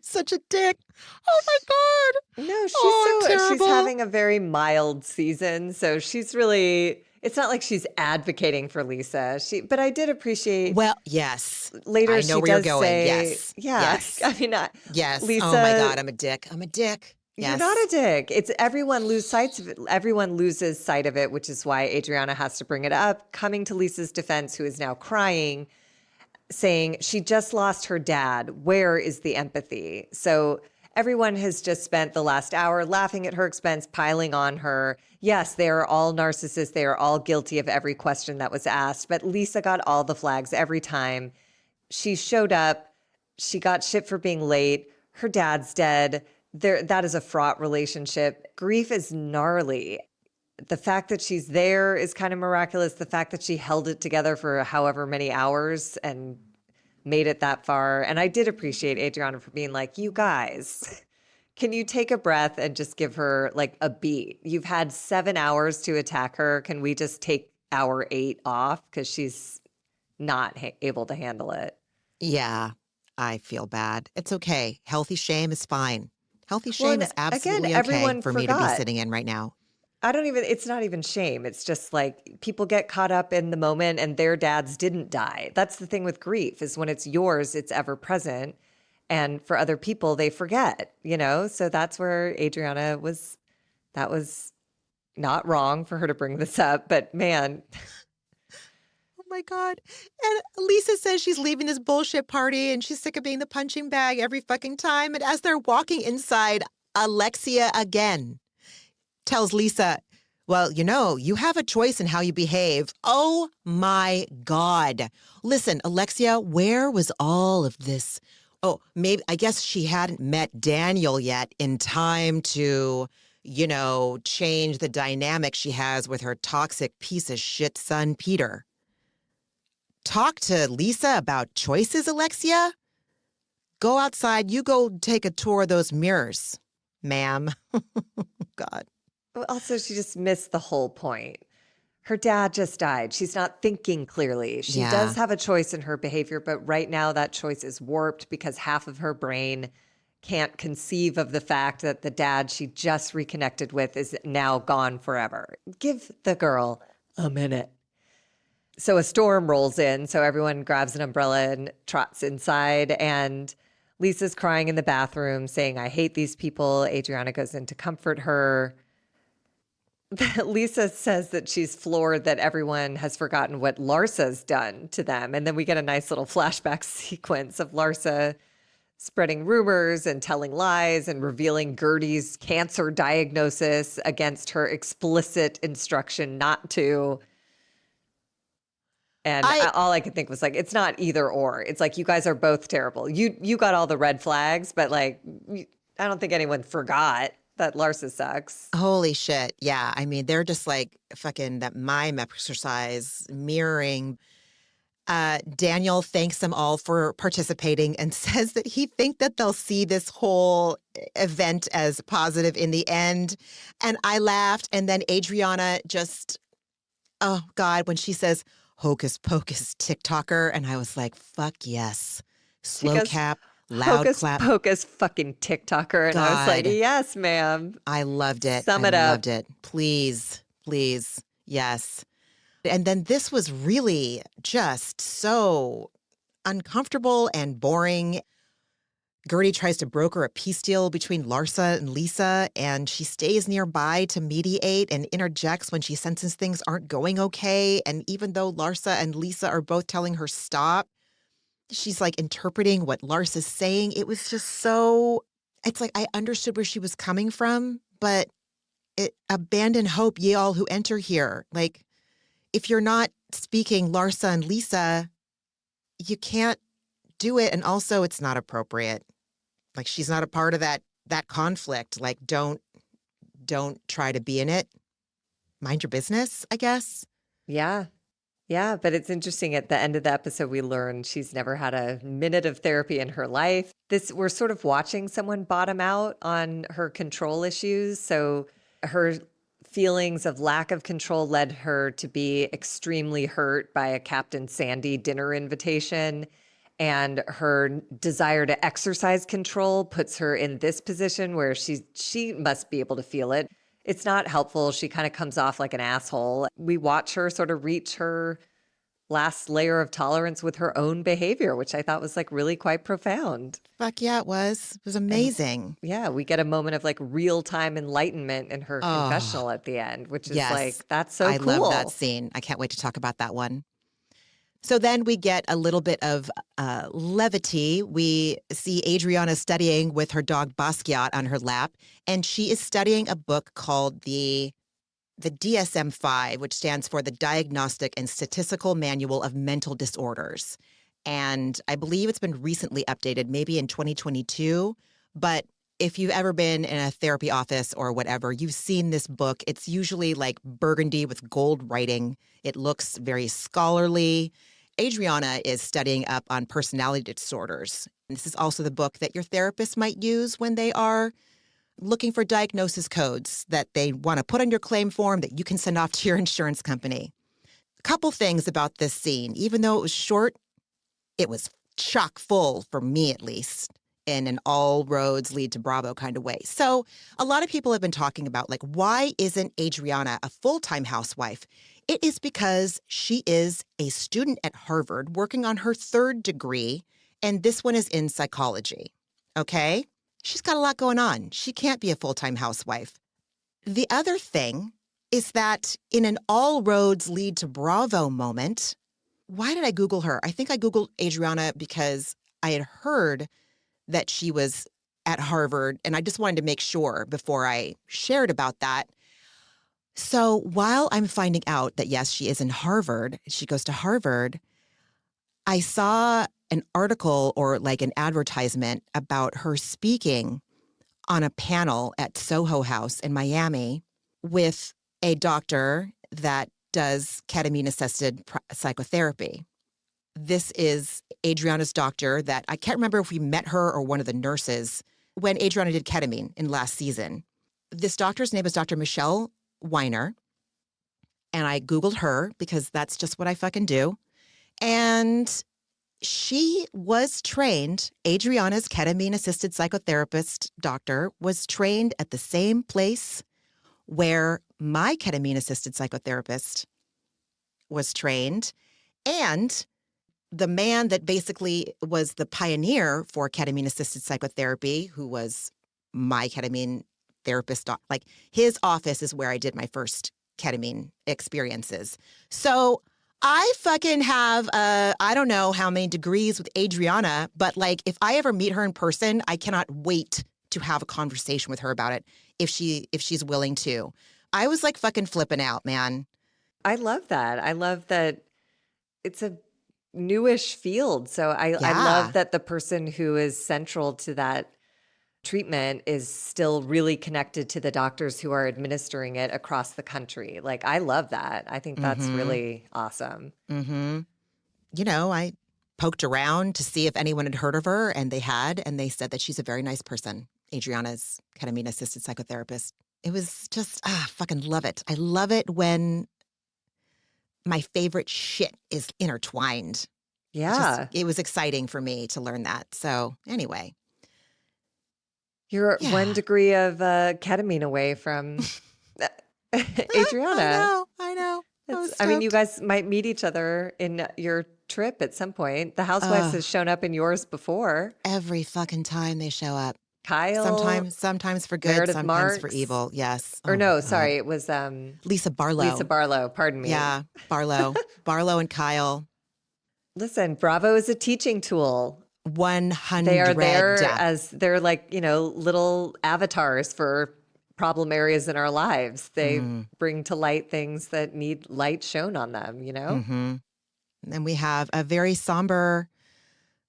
Such a dick. Oh my God. No, she's terrible. having a very mild season, so she's really. It's not like she's advocating for Lisa. But I did appreciate. Well, yes. Later, I know she where does you're going. say, Yes. Yeah. Yes. I mean, yes. Lisa. Oh my God, I'm a dick. I'm a dick. Yes. You're not a dick. It's everyone loses sight of it. Everyone loses sight of it, which is why Adriana has to bring it up. Coming to Lisa's defense, who is now crying, saying she just lost her dad. Where is the empathy? So everyone has just spent the last hour laughing at her expense, piling on her. Yes, they are all narcissists. They are all guilty of every question that was asked. But Lisa got all the flags every time. She showed up. She got shit for being late. Her dad's dead. That is a fraught relationship. Grief is gnarly. The fact that she's there is kind of miraculous. The fact that she held it together for however many hours and made it that far. And I did appreciate Adriana for being like, "You guys, can you take a breath and just give her like a beat? You've had 7 hours to attack her. Can we just take hour 8 off? Because she's not able to handle it." Yeah, I feel bad. It's okay. Healthy shame is fine. Healthy shame is absolutely okay for me to be sitting in right now. It's not even shame. It's just like people get caught up in the moment and their dads didn't die. That's the thing with grief, is when it's yours, it's ever present. And for other people, they forget, So that's where Adriana that was not wrong for her to bring this up. But man, my God. And Lisa says she's leaving this bullshit party and she's sick of being the punching bag every fucking time. And as they're walking inside, Alexia again tells Lisa, well, you have a choice in how you behave. Oh my God. Listen, Alexia, where was all of this? Oh, maybe, I guess she hadn't met Daniel yet in time to, change the dynamic she has with her toxic piece of shit son, Peter. Talk to Lisa about choices, Alexia? Go outside. You go take a tour of those mirrors, ma'am. God. Well, also, she just missed the whole point. Her dad just died. She's not thinking clearly. She Yeah. does have a choice in her behavior, but right now that choice is warped because half of her brain can't conceive of the fact that the dad she just reconnected with is now gone forever. Give the girl a minute. So a storm rolls in, so everyone grabs an umbrella and trots inside, and Lisa's crying in the bathroom saying, I hate these people. Adriana goes in to comfort her. Lisa says that she's floored that everyone has forgotten what Larsa's done to them. And then we get a nice little flashback sequence of Larsa spreading rumors and telling lies and revealing Gertie's cancer diagnosis against her explicit instruction not to. And all I could think was like, it's not either or. It's like, you guys are both terrible. You got all the red flags, but like, I don't think anyone forgot that Larsa sucks. Holy shit. Yeah. I mean, they're just like fucking that mime exercise mirroring. Daniel thanks them all for participating and says that he thinks that they'll see this whole event as positive in the end. And I laughed. And then Adriana just, oh God, when she says, hocus pocus TikToker. And I was like, fuck yes. Slow cap. Loud Hocus clap. pocus fucking TikToker. And I was like, yes, ma'am. I loved it. Sum it I up. loved it. Please, please. Yes. And then this was really just so uncomfortable and boring. Gertie tries to broker a peace deal between Larsa and Lisa, and she stays nearby to mediate and interjects when she senses things aren't going okay. And even though Larsa and Lisa are both telling her stop, she's like interpreting what Larsa's saying. It was just so, it's like I understood where she was coming from, but abandon hope, ye all who enter here. Like, if you're not speaking Larsa and Lisa, you can't do it. And also it's not appropriate. Like, she's not a part of that conflict. Like, don't try to be in it. Mind your business, I guess. Yeah. Yeah, but it's interesting. At the end of the episode, we learn she's never had a minute of therapy in her life. We're sort of watching someone bottom out on her control issues. So her feelings of lack of control led her to be extremely hurt by a Captain Sandy dinner invitation. And her desire to exercise control puts her in this position where she must be able to feel it. It's not helpful. She kind of comes off like an asshole. We watch her sort of reach her last layer of tolerance with her own behavior, which I thought was like really quite profound. Fuck yeah, it was. It was amazing. And yeah, we get a moment of like real-time enlightenment in her confessional at the end, which is like, that's so cool. I love that scene. I can't wait to talk about that one. So then we get a little bit of levity. We see Adriana studying with her dog Basquiat on her lap, and she is studying a book called the DSM-5, which stands for the Diagnostic and Statistical Manual of Mental Disorders. And I believe it's been recently updated, maybe in 2022. But if you've ever been in a therapy office or whatever, you've seen this book. It's usually like burgundy with gold writing. It looks very scholarly. Adriana is studying up on personality disorders. This is also the book that your therapist might use when they are looking for diagnosis codes that they want to put on your claim form that you can send off to your insurance company. A couple things about this scene. Even though it was short, it was chock full, for me at least, in an all roads lead to Bravo kind of way. So a lot of people have been talking about, like, why isn't Adriana a full-time housewife? It is because she is a student at Harvard working on her third degree, and this one is in psychology, okay? She's got a lot going on. She can't be a full-time housewife. The other thing is that in an all roads lead to Bravo moment, why did I Google her? I think I Googled Adriana because I had heard that she was at Harvard, and I just wanted to make sure before I shared about that. So while I'm finding out that, yes, she is in Harvard, she goes to Harvard, I saw an article or like an advertisement about her speaking on a panel at Soho House in Miami with a doctor that does ketamine-assisted psychotherapy. This is Adriana's doctor that I can't remember if we met her or one of the nurses when Adriana did ketamine in last season. This doctor's name is Dr. Michelle Weiner. And I Googled her because that's just what I fucking do. And she was trained, Adriana's ketamine-assisted psychotherapist doctor was trained at the same place where my ketamine-assisted psychotherapist was trained. And the man that basically was the pioneer for ketamine-assisted psychotherapy, who was my ketamine therapist, like his office is where I did my first ketamine experiences. So I fucking have, I don't know how many degrees with Adriana, but like if I ever meet her in person, I cannot wait to have a conversation with her about it if she's willing to. I was like fucking flipping out, man. I love that. I love that it's a newish field. So I Yeah. love that the person who is central to that treatment is still really connected to the doctors who are administering it across the country. Like, I love that. I think that's really awesome. Mm-hmm. You know, I poked around to see if anyone had heard of her, and they had, and they said that she's a very nice person, Adriana's ketamine-assisted psychotherapist. It was just, fucking love it. I love it when my favorite shit is intertwined. Yeah. It was exciting for me to learn that. So anyway. You're one degree of ketamine away from Adriana. I know. I mean, you guys might meet each other in your trip at some point. The Housewives has shown up in yours before. Every fucking time they show up. Kyle. Sometimes for good, Meredith sometimes Marks. for evil. Yes. Or Oh, no, God. sorry. It was Lisa Barlow. Lisa Barlow. Pardon me. Yeah, Barlow. Barlow and Kyle. Listen, Bravo is a teaching tool. 100. They are there as they're like, little avatars for problem areas in our lives. They bring to light things that need light shown on them, Mm-hmm. And we have a very somber,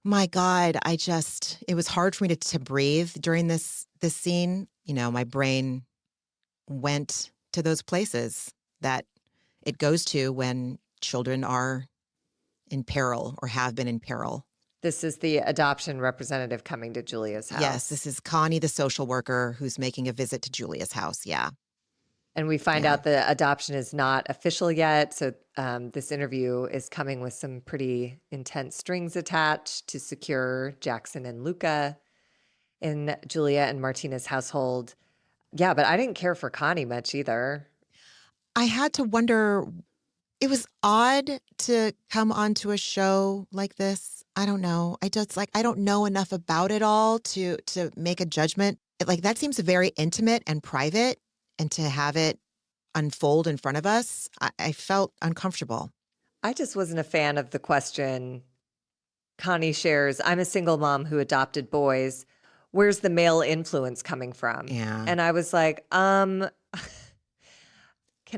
my God, it was hard for me to breathe during this scene. My brain went to those places that it goes to when children are in peril or have been in peril. This is the adoption representative coming to Julia's house. Yes, this is Connie, the social worker, who's making a visit to Julia's house. Yeah. And we find out the adoption is not official yet. So this interview is coming with some pretty intense strings attached to secure Jackson and Luca in Julia and Martina's household. Yeah, but I didn't care for Connie much either. I had to wonder, it was odd to come onto a show like this. I don't know. I don't know enough about it all to make a judgment. That seems very intimate and private, and to have it unfold in front of us, I felt uncomfortable. I just wasn't a fan of the question. Connie shares, I'm a single mom who adopted boys. Where's the male influence coming from? Yeah. And I was like, can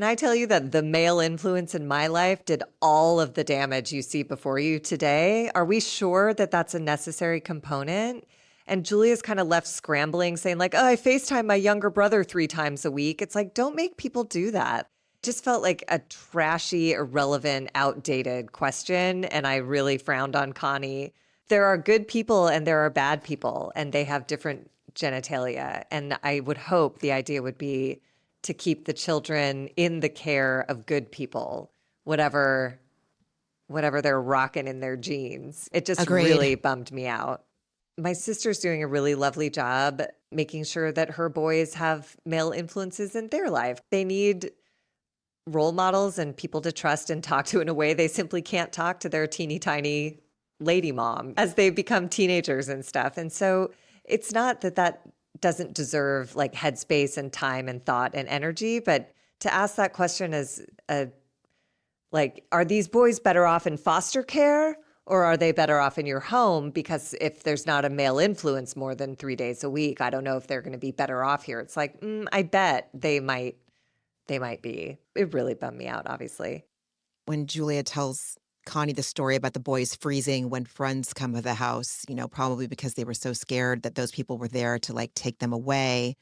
I tell you that the male influence in my life did all of the damage you see before you today? Are we sure that that's a necessary component? And Julia's kind of left scrambling, saying like, I FaceTime my younger brother 3 times a week. It's like, don't make people do that. It just felt like a trashy, irrelevant, outdated question. And I really frowned on Connie. There are good people and there are bad people, and they have different genitalia. And I would hope the idea would be to keep the children in the care of good people, whatever they're rocking in their genes. It just really bummed me out. My sister's doing a really lovely job making sure that her boys have male influences in their life. They need role models and people to trust and talk to in a way they simply can't talk to their teeny tiny lady mom as they become teenagers and stuff. And so it's not that doesn't deserve like headspace and time and thought and energy, but to ask that question as a Like, are these boys better off in foster care or are they better off in your home? Because if there's not a male influence more than 3 days a week, I don't know if they're going to be better off here. It's like, I bet they might be. It really bummed me out, obviously. When Julia tells Connie the story about the boys freezing when friends come to the house, you know, probably because they were so scared that those people were there to like take them away.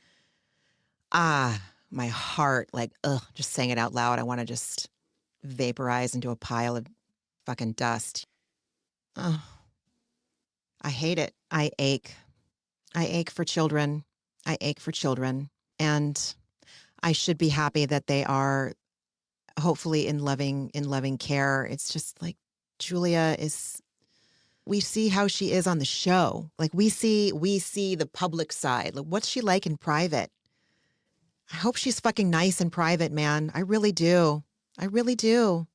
My heart, like, just saying it out loud. I want to just vaporize into a pile of fucking dust. Oh, I hate it. I ache. I ache for children. I ache for children. And I should be happy that they are hopefully in loving care. It's just like Julia is, we see how she is on the show. Like we see the public side. Like what's she like in private? I hope she's fucking nice in private, man. I really do. I really do.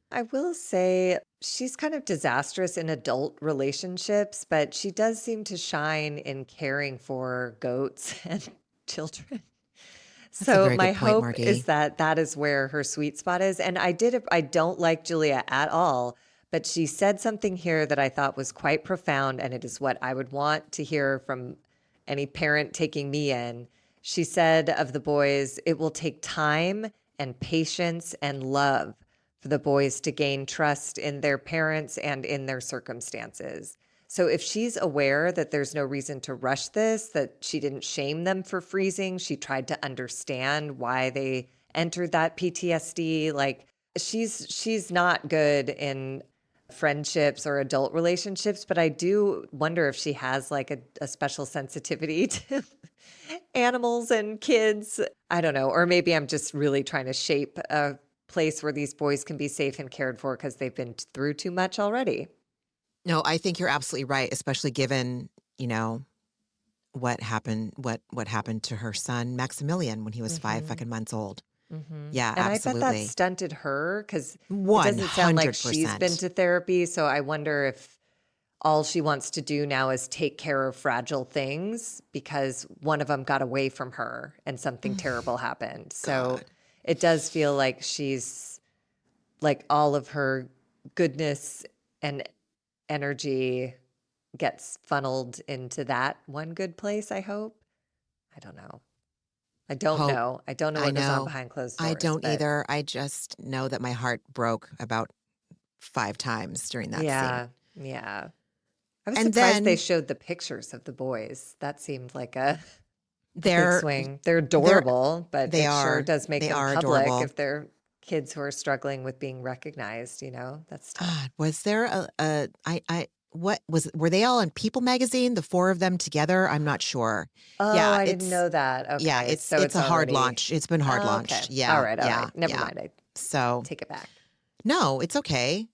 I will say she's kind of disastrous in adult relationships, but she does seem to shine in caring for goats and children. That's a So very my good point, hope Margie. is that that is where her sweet spot is. And I don't like Julia at all, but she said something here that I thought was quite profound, and it is what I would want to hear from any parent taking me in. She said of the boys, it will take time and patience and love for the boys to gain trust in their parents and in their circumstances. So if she's aware that there's no reason to rush this, that she didn't shame them for freezing, she tried to understand why they entered that PTSD. Like she's not good in friendships or adult relationships, but I do wonder if she has like a special sensitivity to animals and kids. I don't know. Or maybe I'm just really trying to shape a place where these boys can be safe and cared for because they've been through too much already. No, I think you're absolutely right, especially given, you know, what happened to her son Maximilian when he was 5 fucking months old. Yeah, And I bet that absolutely. stunted her because it doesn't sound like she's been 100%. to therapy. So I wonder if all she wants to do now is take care of fragile things because one of them got away from her and something terrible happened. So God. it does feel like she's like all of her goodness and energy gets funneled into that one good place, I hope. I don't know. I don't Hope. know. I don't know I what goes on know. behind closed doors. I don't but either. I just know that my heart broke about 5 times during that scene. Yeah. Yeah. I was And surprised they then showed the pictures of the boys. That seemed like a big they're swing. They're adorable, but they it sure are does make they them are public adorable. if they're kids who are struggling with being recognized, That's tough. God, was there were they all in People magazine, the 4 of them together? I'm not sure. Oh, Yeah, I didn't know that. yeah, Okay. So it's it's a hard already launch. It's been hard okay. launched. All Yeah, right. All right. Never mind. I So, take it back. no, it's okay.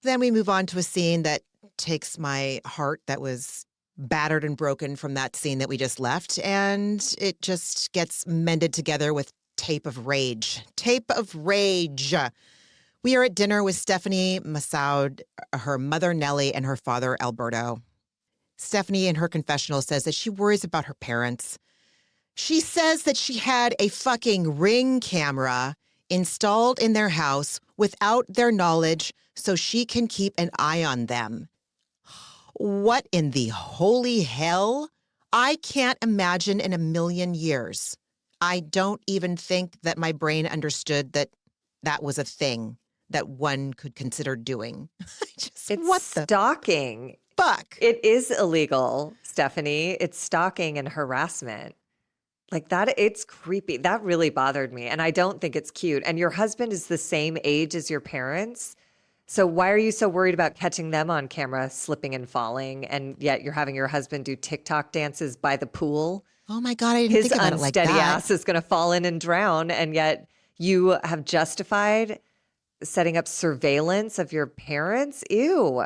Then we move on to a scene that takes my heart that was battered and broken from that scene that we just left, and it just gets mended together with tape of rage. Tape of rage. We are at dinner with Stephanie Massoud, her mother Nellie, and her father Alberto. Stephanie, in her confessional, says that she worries about her parents. She says that she had a fucking Ring camera installed in their house without their knowledge so she can keep an eye on them. What in the holy hell? I can't imagine in a million years. I don't even think that my brain understood that that was a thing that one could consider doing. It's what the stalking. fuck? It is illegal, Stephanie. It's stalking and harassment. Like that, it's creepy. That really bothered me. And I don't think it's cute. And your husband is the same age as your parents. So why are you so worried about catching them on camera slipping and falling? And yet you're having your husband do TikTok dances by the pool. Oh my God, I didn't His think about it like unsteady that. ass is going to fall in and drown. And yet you have justified setting up surveillance of your parents. Ew.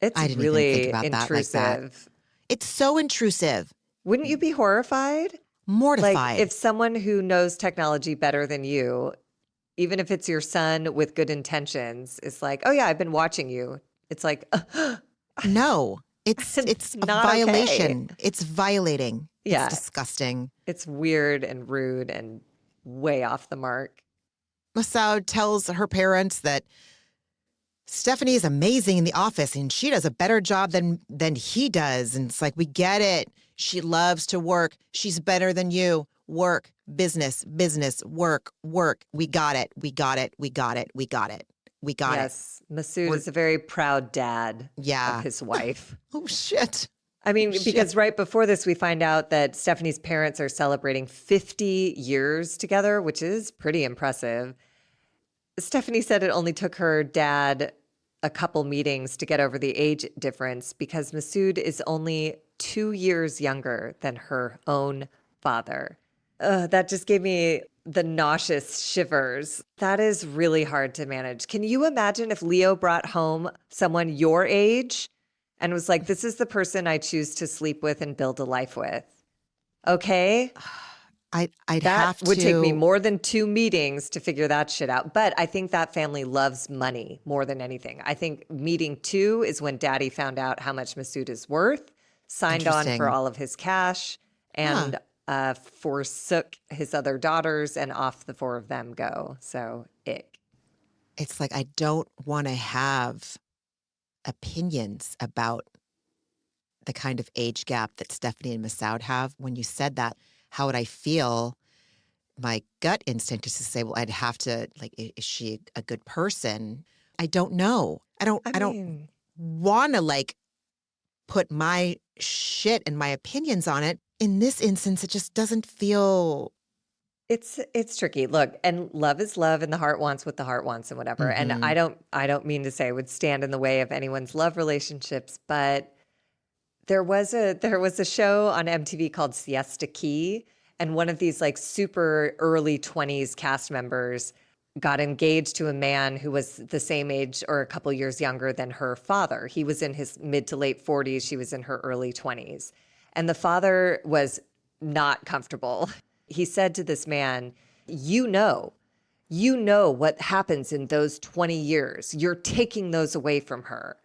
It's I didn't really even think about intrusive. that like that. It's so intrusive. Wouldn't you be horrified? Mortified. Like if someone who knows technology better than you, even if it's your son with good intentions, is like, "Oh yeah, I've been watching you." It's like, no, it's a not violation. okay. It's violating. Yeah. It's disgusting. It's weird and rude and way off the mark. Masoud tells her parents that Stephanie is amazing in the office and she does a better job than he does. And it's like, we get it. She loves to work. She's better than you. Work, business, business, work, work. We got it. We got it. We got it. We got it. We got it. Yes, Masood is a very proud dad Yeah. of his wife. Oh, shit. I mean, because right before this, we find out that Stephanie's parents are celebrating 50 years together, which is pretty impressive. Stephanie said it only took her dad a couple meetings to get over the age difference because Masood is only 2 years younger than her own father. That just gave me the nauseous shivers. That is really hard to manage. Can you imagine if Leo brought home someone your age and was like, this is the person I choose to sleep with and build a life with? Okay? I'd That have to. would take me more than 2 meetings to figure that shit out. But I think that family loves money more than anything. I think meeting 2 is when daddy found out how much Masood is worth, signed on Interesting. for all of his cash, and forsook his other daughters, and off the 4 of them go. So, ick. It's like, I don't want to have opinions about the kind of age gap that Stephanie and Masoud have. When you said that, how would I feel? My gut instinct is to say, well, I'd have to, like, is she a good person? I don't know. I don't want to, like, put my shit and my opinions on it. In this instance, it just doesn't feel. It's tricky. Look, and love is love, and the heart wants what the heart wants, and whatever. And I don't mean to say I would stand in the way of anyone's love relationships, but there was a show on MTV called Siesta Key, and one of these like super early 20s cast members got engaged to a man who was the same age or a couple years younger than her father. He was in his mid to late 40s. She was in her early 20s. And the father was not comfortable. He said to this man, you know what happens in those 20 years. You're taking those away from her.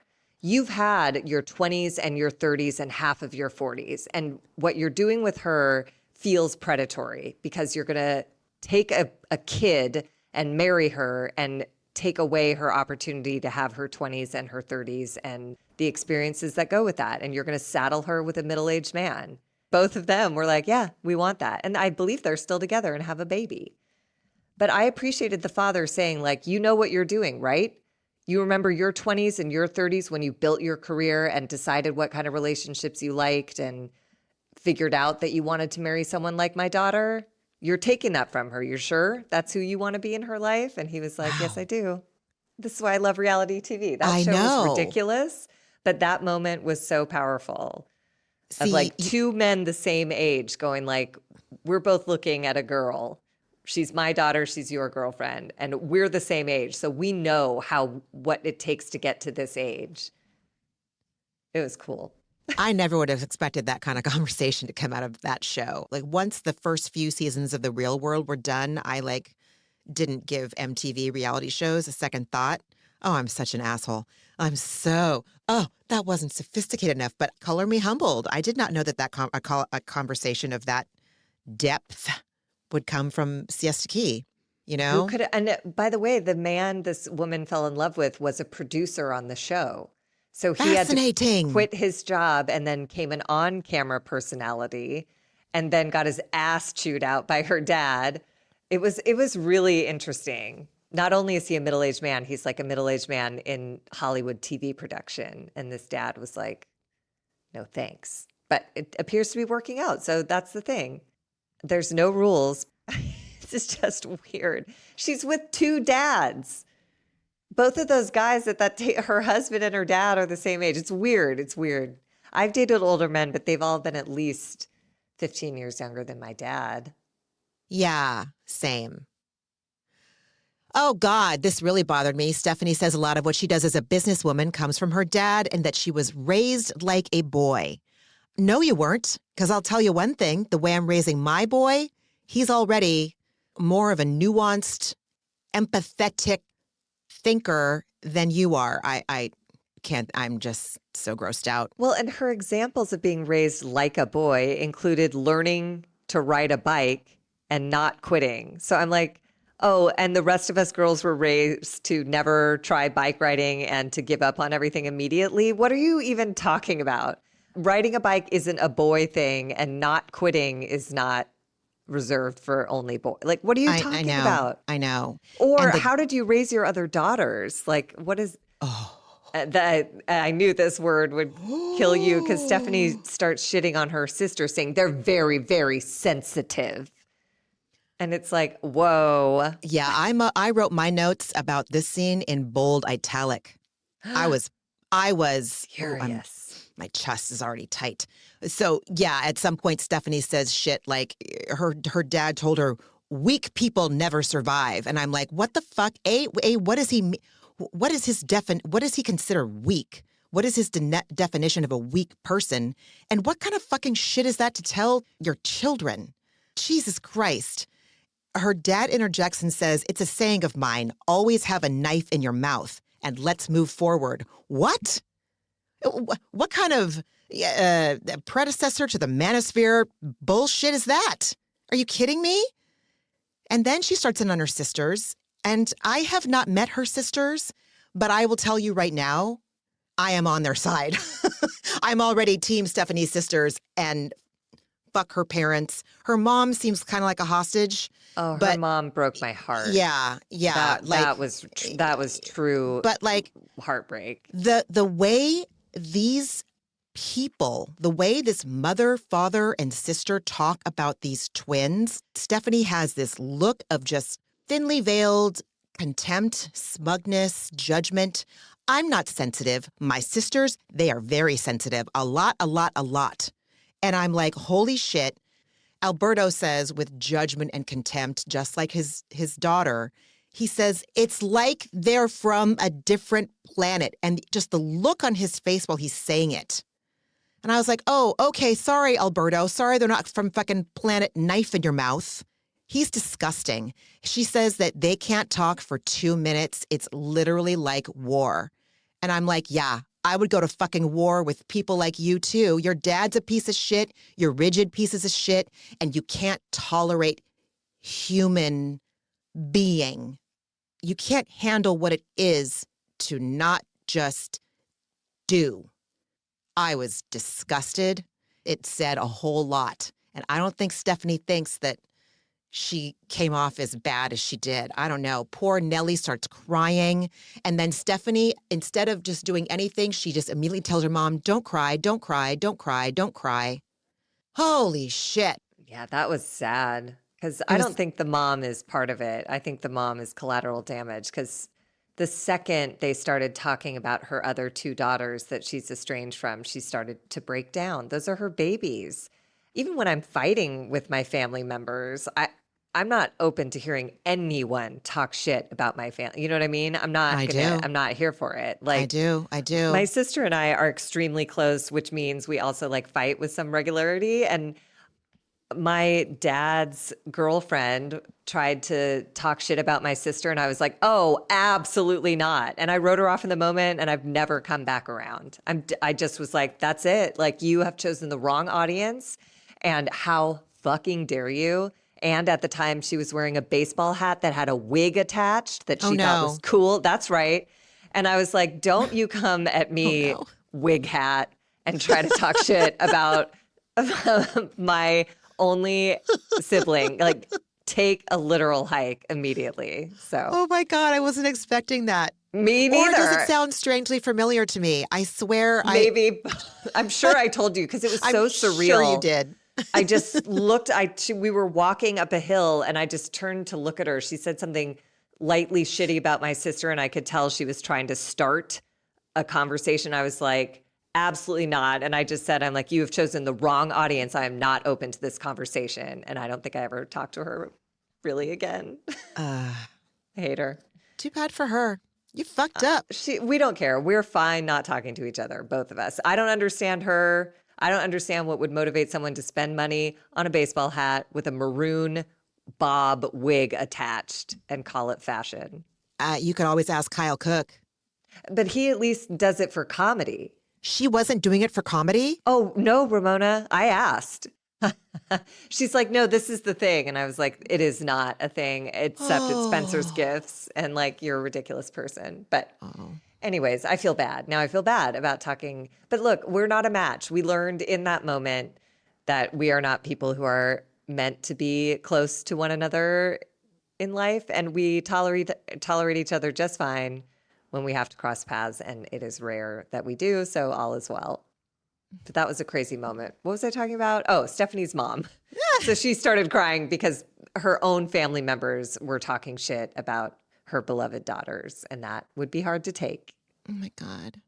You've had your 20s and your 30s and half of your 40s. And what you're doing with her feels predatory because you're going to take a kid and marry her and take away her opportunity to have her 20s and her 30s and the experiences that go with that. And you're going to saddle her with a middle-aged man. Both of them were like, yeah, we want that. And I believe they're still together and have a baby. But I appreciated the father saying, like, you know what you're doing, right? You remember your 20s and your 30s when you built your career and decided what kind of relationships you liked and figured out that you wanted to marry someone like my daughter? You're taking that from her. You're sure that's who you want to be in her life? And he was like, yes, I do. This is why I love reality TV. That show was ridiculous, but that moment was so powerful. Of like 2 men the same age going like, we're both looking at a girl. She's my daughter, she's your girlfriend, and we're the same age. So we know what it takes to get to this age. It was cool. I never would have expected that kind of conversation to come out of that show. Like once the first few seasons of The Real World were done, I like didn't give MTV reality shows a second thought. Oh, I'm such an asshole. That wasn't sophisticated enough, but color me humbled. I did not know that a conversation of that depth would come from Siesta Key, you know? Who could? And by the way, the man this woman fell in love with was a producer on the show. So he had to quit his job and then came an on-camera personality and then got his ass chewed out by her dad. It was really interesting. Not only is he a middle-aged man, he's like a middle-aged man in Hollywood TV production. And this dad was like, no thanks. But it appears to be working out. So that's the thing. There's no rules. This is just weird. She's with 2 dads. Both of those guys her husband and her dad are the same age. It's weird. It's weird. I've dated older men, but they've all been at least 15 years younger than my dad. Yeah, same. Oh, God, this really bothered me. Stephanie says a lot of what she does as a businesswoman comes from her dad and that she was raised like a boy. No, you weren't, because I'll tell you one thing. The way I'm raising my boy, he's already more of a nuanced, empathetic thinker than you are. I can't, I'm just so grossed out. Well, and her examples of being raised like a boy included learning to ride a bike and not quitting. So I'm like, Oh, and the rest of us girls were raised to never try bike riding and to give up on everything immediately. What are you even talking about? Riding a bike isn't a boy thing, and not quitting is not reserved for only boys. Like, what are you I talking know. about? I know. Or And the how did you raise your other daughters? Like, what is that? I knew this word would kill you because Stephanie starts shitting on her sister, saying they're very, very sensitive. And it's like, whoa. Yeah, I wrote my notes about this scene in bold italic. I was Furious. my chest is already tight. So yeah, at some point Stephanie says shit like her dad told her weak people never survive, and I'm like, what the fuck? What does he mean? What is his what does he consider weak? What is his definition of a weak person? And what kind of fucking shit is that to tell your children? Jesus Christ. Her dad interjects and says, it's a saying of mine, always have a knife in your mouth and let's move forward. What? What kind of predecessor to the manosphere bullshit is that? Are you kidding me? And then she starts in on her sisters. And I have not met her sisters, but I will tell you right now, I am on their side. I'm already team Stephanie's sisters and fuck her parents. Her mom seems kind of like a hostage. Oh, but her mom broke my heart. Yeah. That was true. But like heartbreak. The way these people, the way this mother, father, and sister talk about these twins, Stephanie has this look of just thinly veiled contempt, smugness, judgment. I'm not sensitive. My sisters, they are very sensitive. A lot. And I'm like, holy shit. Alberto says with judgment and contempt, just like his daughter, he says, it's like they're from a different planet. And just the look on his face while he's saying it. And I was like, oh, okay, sorry, Alberto. Sorry they're not from fucking planet knife in your mouth. He's disgusting. She says that they can't talk for 2 minutes. It's literally like war. And I'm like, yeah, I would go to fucking war with people like you too. Your dad's a piece of shit. You're rigid pieces of shit. And you can't tolerate human being. You can't handle what it is to not just do. I was disgusted. It said a whole lot. And I don't think Stephanie thinks that she came off as bad as she did. I don't know. Poor Nellie starts crying. And then Stephanie, instead of just doing anything, she just immediately tells her mom, don't cry, don't cry, don't cry, don't cry. Holy shit. Yeah, that was sad. Because I don't think the mom is part of it. I think the mom is collateral damage. Because the second they started talking about her other 2 daughters that she's estranged from, she started to break down. Those are her babies. Even when I'm fighting with my family members, I'm not open to hearing anyone talk shit about my family. You know what I mean? I'm not here for it. Like I do. My sister and I are extremely close, which means we also like fight with some regularity. And my dad's girlfriend tried to talk shit about my sister, and I was like, oh, absolutely not. And I wrote her off in the moment, and I've never come back around. I just was like, that's it. Like, you have chosen the wrong audience, and how fucking dare you? And at the time, she was wearing a baseball hat that had a wig attached that she thought was cool. That's right. And I was like, don't you come at me, wig hat, and try to talk shit about my only sibling. Like, take a literal hike immediately. So, oh my God, I wasn't expecting that. Me neither. Or does it sound strangely familiar to me? I swear. Maybe. I'm sure I told you because it was so surreal. Sure you did. I just looked. We were walking up a hill, and I just turned to look at her. She said something lightly shitty about my sister, and I could tell she was trying to start a conversation. I was like, absolutely not. And I just said, I'm like, you have chosen the wrong audience. I am not open to this conversation. And I don't think I ever talked to her really again. I hate her. Too bad for her. You fucked up. We don't care. We're fine not talking to each other, both of us. I don't understand her. I don't understand what would motivate someone to spend money on a baseball hat with a maroon bob wig attached and call it fashion. You could always ask Kyle Cook. But he at least does it for comedy. She wasn't doing it for comedy? Oh, no, Ramona. I asked. She's like, no, this is the thing. And I was like, it is not a thing, except it's Spencer's Oh. gifts. And like, you're a ridiculous person. But Oh. anyways, I feel bad. Now I feel bad about talking. But look, we're not a match. We learned in that moment that we are not people who are meant to be close to one another in life. And we tolerate each other just fine when we have to cross paths. And it is rare that we do. So all is well. But that was a crazy moment. What was I talking about? Oh, Stephanie's mom. So she started crying because her own family members were talking shit about her beloved daughters, and that would be hard to take. Oh my God.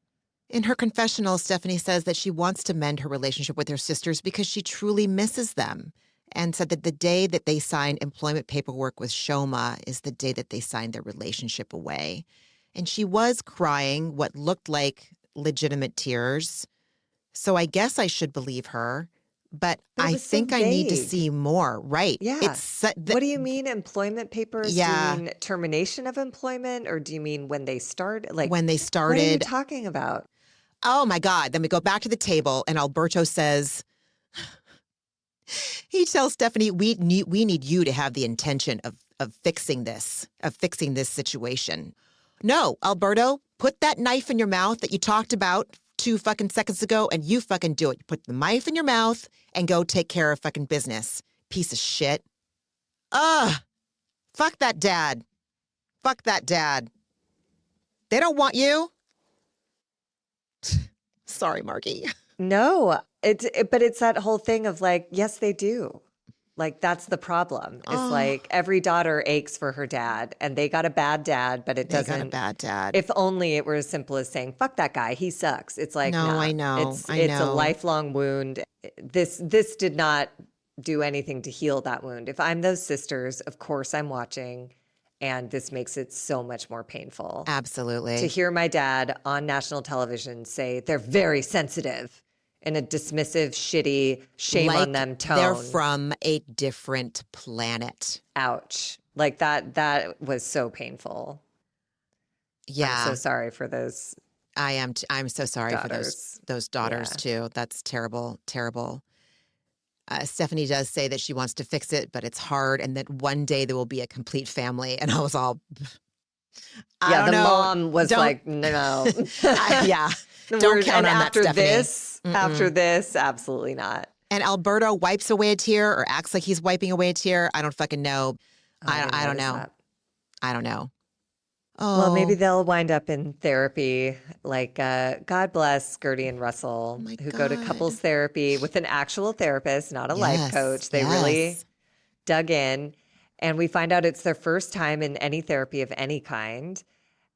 In her confessional, Stephanie says that she wants to mend her relationship with her sisters because she truly misses them, and said that the day that they signed employment paperwork with Shoma is the day that they signed their relationship away. And she was crying what looked like legitimate tears. So I guess I should believe her, but But it I was so think I need to vague. see more. Right. Yeah. It's What do you mean employment papers? Yeah. Do you mean termination of employment, or do you mean when they start? Like, when they what are you started. talking about? Oh my God. Then we go back to the table and Alberto says, he tells Stephanie, we need you to have the intention of fixing this situation. No, Alberto, put that knife in your mouth that you talked about 2 fucking seconds ago, and you fucking do it. You put the knife in your mouth and go take care of fucking business. Piece of shit. Ugh. Fuck that dad. Fuck that dad. They don't want you. Sorry, Margie. No, but it's that whole thing of like, yes, they do. Like, that's the problem. It's Oh. like every daughter aches for her dad, and they got a bad dad, but it They doesn't. got a bad dad. If only it were as simple as saying, fuck that guy, he sucks. It's like, No, nah, I know, It's I it's a know. lifelong wound. This did not do anything to heal that wound. If I'm those sisters, of course I'm watching, and this makes it so much more painful. Absolutely. To hear my dad on national television say they're very sensitive in a dismissive, shitty, shame on them tone. They're from a different planet. Ouch. Like that was so painful. Yeah. I'm so sorry for those. I am. I'm so sorry for Daughters. those daughters too. That's terrible, terrible. Stephanie does say that she wants to fix it, but it's hard, and that one day there will be a complete family. And I was all, I Yeah, don't the know. mom was Don't- like, no. Yeah. Don't We're- count and on that, after Stephanie. after this, absolutely not. And Alberto wipes away a tear or acts like he's wiping away a tear. I don't fucking know. I didn't don't notice know. that. I don't know. Oh. Well, maybe they'll wind up in therapy. Like, God bless Gertie and Russell, my who go to God. couples therapy with an actual therapist, not a life Yes, coach. They really yes. dug in. And we find out it's their first time in any therapy of any kind.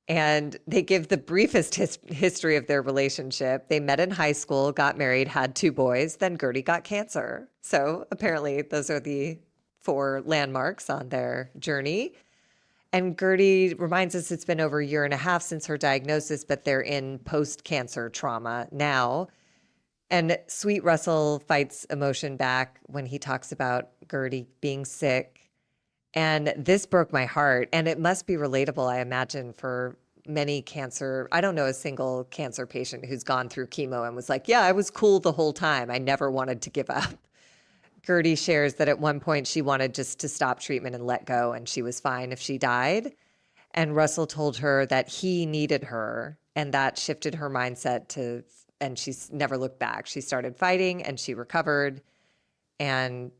And they give the briefest history of their relationship. They met in high school, got married, had 2 boys, then Gertie got cancer. So apparently those are the 4 landmarks on their journey. And Gertie reminds us it's been over a year and a half since her diagnosis, but they're in post-cancer trauma now. And sweet Russell fights emotion back when he talks about Gertie being sick. And this broke my heart. And it must be relatable, I imagine, for many cancer. I don't know a single cancer patient who's gone through chemo and was like, yeah, I was cool the whole time. I never wanted to give up. Gertie shares that at one point she wanted just to stop treatment and let go, and she was fine if she died. And Russell told her that he needed her, and that shifted her mindset to, and she's never looked back. She started fighting and she recovered. And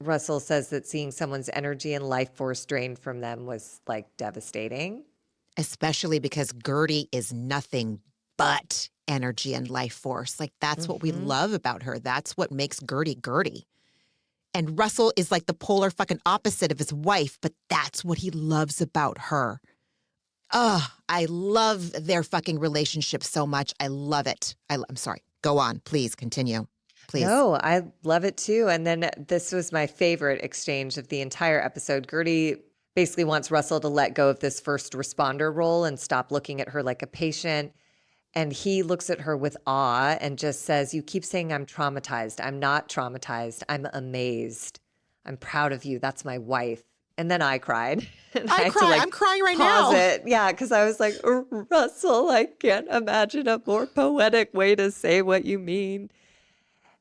Russell says that seeing someone's energy and life force drained from them was like devastating. Especially because Gertie is nothing but energy and life force. Like, that's what we love about her. That's what makes Gertie Gertie. And Russell is like the polar fucking opposite of his wife, but that's what he loves about her. Oh, I love their fucking relationship so much. I love it. I'm sorry. Go on. Please continue. Please. No, I love it too. And then this was my favorite exchange of the entire episode. Gertie basically wants Russell to let go of this first responder role and stop looking at her like a patient. And he looks at her with awe and just says, you keep saying I'm traumatized. I'm not traumatized. I'm amazed. I'm proud of you. That's my wife. And then I cried. And I had to, I'm crying right now. pause it. Yeah, because I was like, Russell, I can't imagine a more poetic way to say what you mean.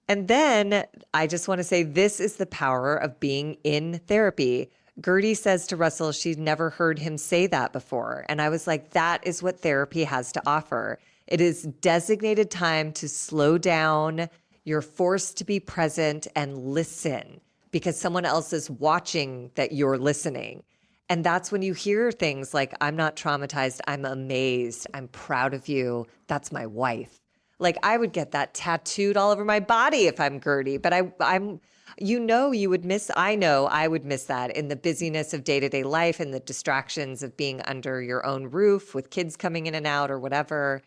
And then I just want to say this is the power of being in therapy. Gertie says to Russell she'd never heard him say that before. And I was like, that is what therapy has to offer. It is designated time to slow down. You're forced to be present and listen because someone else is watching that you're listening. And that's when you hear things like, I'm not traumatized. I'm amazed. I'm proud of you. That's my wife. Like I would get that tattooed all over my body if I'm Gertie, but I'm, you would miss, I know I would miss that in the busyness of day-to-day life and the distractions of being under your own roof with kids coming in and out or whatever.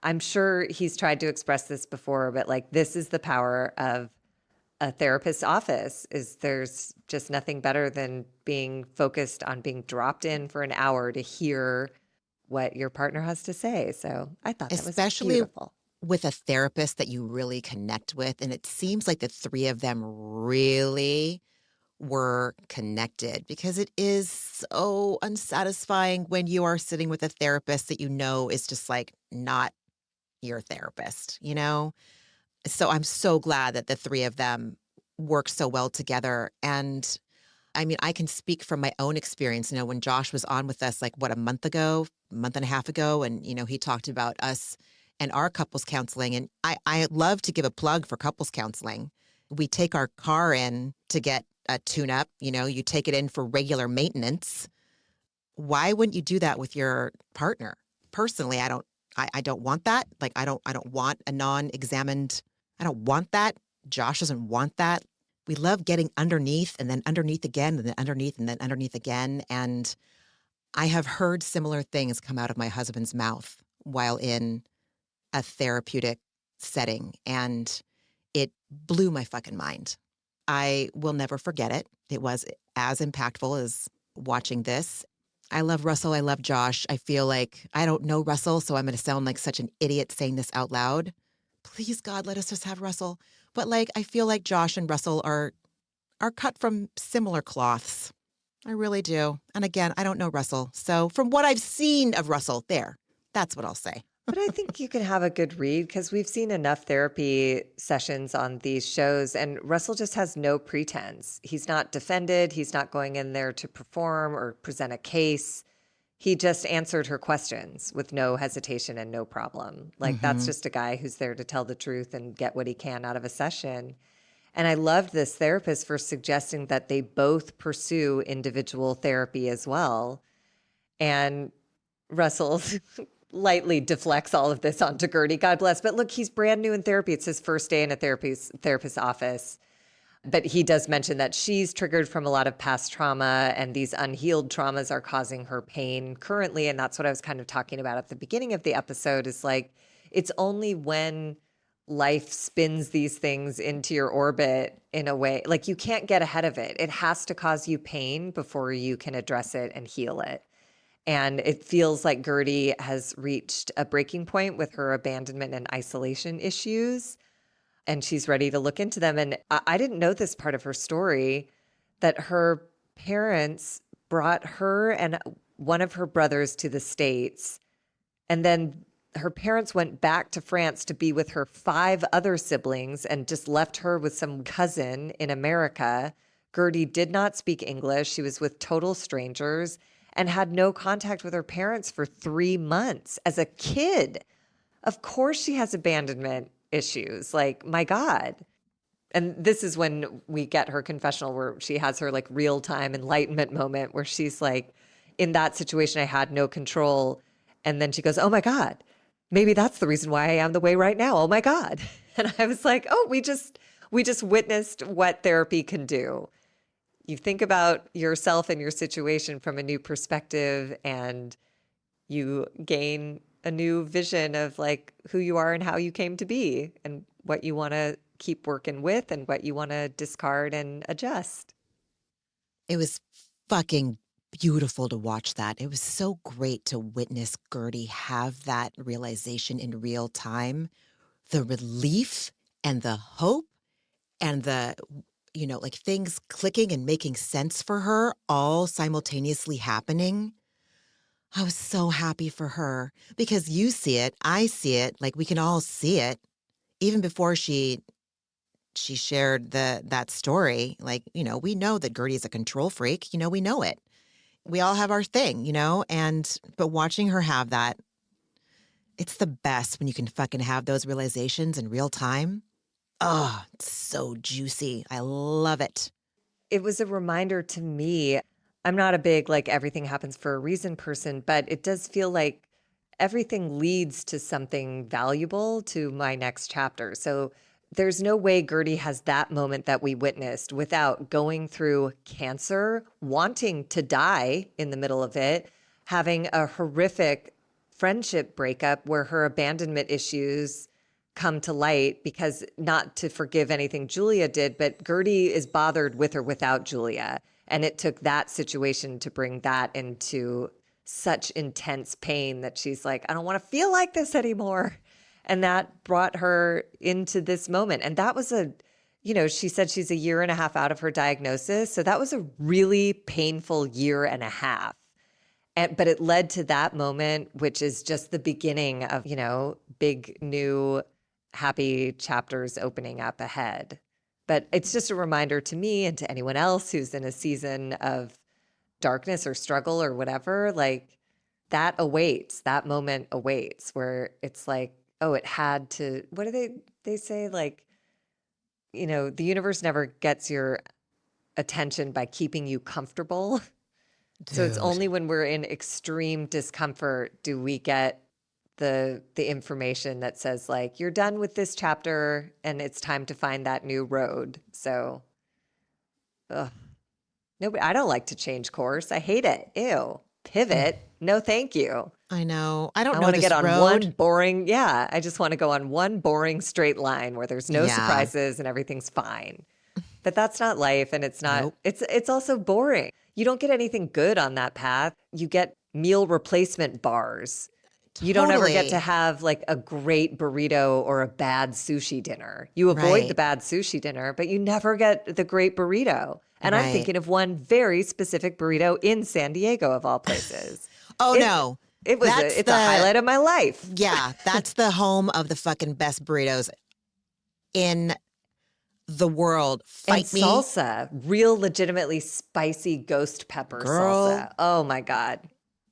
I'm sure he's tried to express this before, but like this is the power of a therapist's office is there's just nothing better than being focused on being dropped in for an hour to hear what your partner has to say. So I thought that was Especially beautiful. with a therapist that you really connect with. And it seems like the three of them really were connected because it is so unsatisfying when you are sitting with a therapist that you know is just like not your therapist, you know? So I'm so glad that the three of them work so well together. And I mean, I can speak from my own experience. You know, when Josh was on with us, like what, a month ago, month and a half ago, and, you know, he talked about us and our couples counseling. And I love to give a plug for couples counseling. We take our car in to get a tune up, you know, you take it in for regular maintenance. Why wouldn't you do that with your partner? Personally, I don't want that. Like, I don't want a non-examined, I don't want that. Josh doesn't want that. We love getting underneath and then underneath again and then underneath and then underneath again. And I have heard similar things come out of my husband's mouth while in a therapeutic setting. And it blew my fucking mind. I will never forget it. It was as impactful as watching this. I love Russell. I love Josh. I feel like I don't know Russell, so I'm going to sound like such an idiot saying this out loud. Please, God, let us just have Russell. But like, I feel like Josh and Russell are cut from similar cloths. I really do. And again, I don't know Russell. So from what I've seen of Russell, that's what I'll say. But I think you can have a good read because we've seen enough therapy sessions on these shows, and Russell just has no pretense. He's not defended. He's not going in there to perform or present a case. He just answered her questions with no hesitation and no problem. Like that's just a guy who's there to tell the truth and get what he can out of a session. And I loved this therapist for suggesting that they both pursue individual therapy as well. And Russell lightly deflects all of this onto Gertie, God bless. But look, he's brand new in therapy. It's his first day in a therapist's office. But he does mention that she's triggered from a lot of past trauma and these unhealed traumas are causing her pain currently. And that's what I was kind of talking about at the beginning of the episode is like, it's only when life spins these things into your orbit in a way, like you can't get ahead of it. It has to cause you pain before you can address it and heal it. And it feels like Gertie has reached a breaking point with her abandonment and isolation issues. And she's ready to look into them. And I didn't know this part of her story, that her parents brought her and one of her brothers to the States. And then her parents went back to France to be with her 5 other siblings and just left her with some cousin in America. Gertie did not speak English. She was with total strangers and had no contact with her parents for 3 months as a kid. Of course she has abandonment issues. Like, my God. And this is when we get her confessional where she has her like real time enlightenment moment where she's like, in that situation, I had no control. And then she goes, oh my God, maybe that's the reason why I am the way right now. Oh my God. And I was like, oh, we just witnessed what therapy can do. You think about yourself and your situation from a new perspective and you gain a new vision of like who you are and how you came to be and what you want to keep working with and what you want to discard and adjust. It was fucking beautiful to watch that. It was so great to witness Gertie have that realization in real time. The relief and the hope and the, you know, like things clicking and making sense for her all simultaneously happening. I was so happy for her because you see it, I see it, like we can all see it even before she she shared that story. Like, we know that Gertie's a control freak. We know it. We all have our thing, but watching her have that, it's the best when you can fucking have those realizations in real time. Oh, it's so juicy. I love it. It was a reminder to me. I'm not a big, like, everything happens for a reason person, but it does feel like everything leads to something valuable to my next chapter. So there's no way Gertie has that moment that we witnessed without going through cancer, wanting to die in the middle of it, having a horrific friendship breakup where her abandonment issues come to light, because not to forgive anything Julia did, but Gertie is bothered with or without Julia. And it took that situation to bring that into such intense pain that she's like, I don't want to feel like this anymore. And that brought her into this moment. And that was she said she's a year and a half out of her diagnosis. So that was a really painful year and a half. But it led to that moment, which is just the beginning of, big new happy chapters opening up ahead. But it's just a reminder to me and to anyone else who's in a season of darkness or struggle or whatever, like that moment awaits, where it's like, oh, it had to, what do they say? Like, the universe never gets your attention by keeping you comfortable. Dude. So it's only when we're in extreme discomfort do we get the information that says, like, you're done with this chapter and it's time to find that new road. So, nobody, I don't like to change course. I hate it. Ew. Pivot. No, thank you. I know. I don't I know want to this get on road. one boring, I just want to go on one boring straight line where there's no surprises and everything's fine. But that's not life, and it's not, Nope. it's also boring. You don't get anything good on that path. You get meal replacement bars. You don't ever get Totally. to have like a great burrito or a bad sushi dinner. You avoid Right. the bad sushi dinner, but you never get the great burrito. And I'm Right. thinking of one very specific burrito in San Diego, of all places. Oh, It- no. It's a highlight of my life. Yeah, that's the home of the fucking best burritos in the world. And Fight me. salsa, real legitimately spicy ghost pepper Girl. salsa. Oh my God.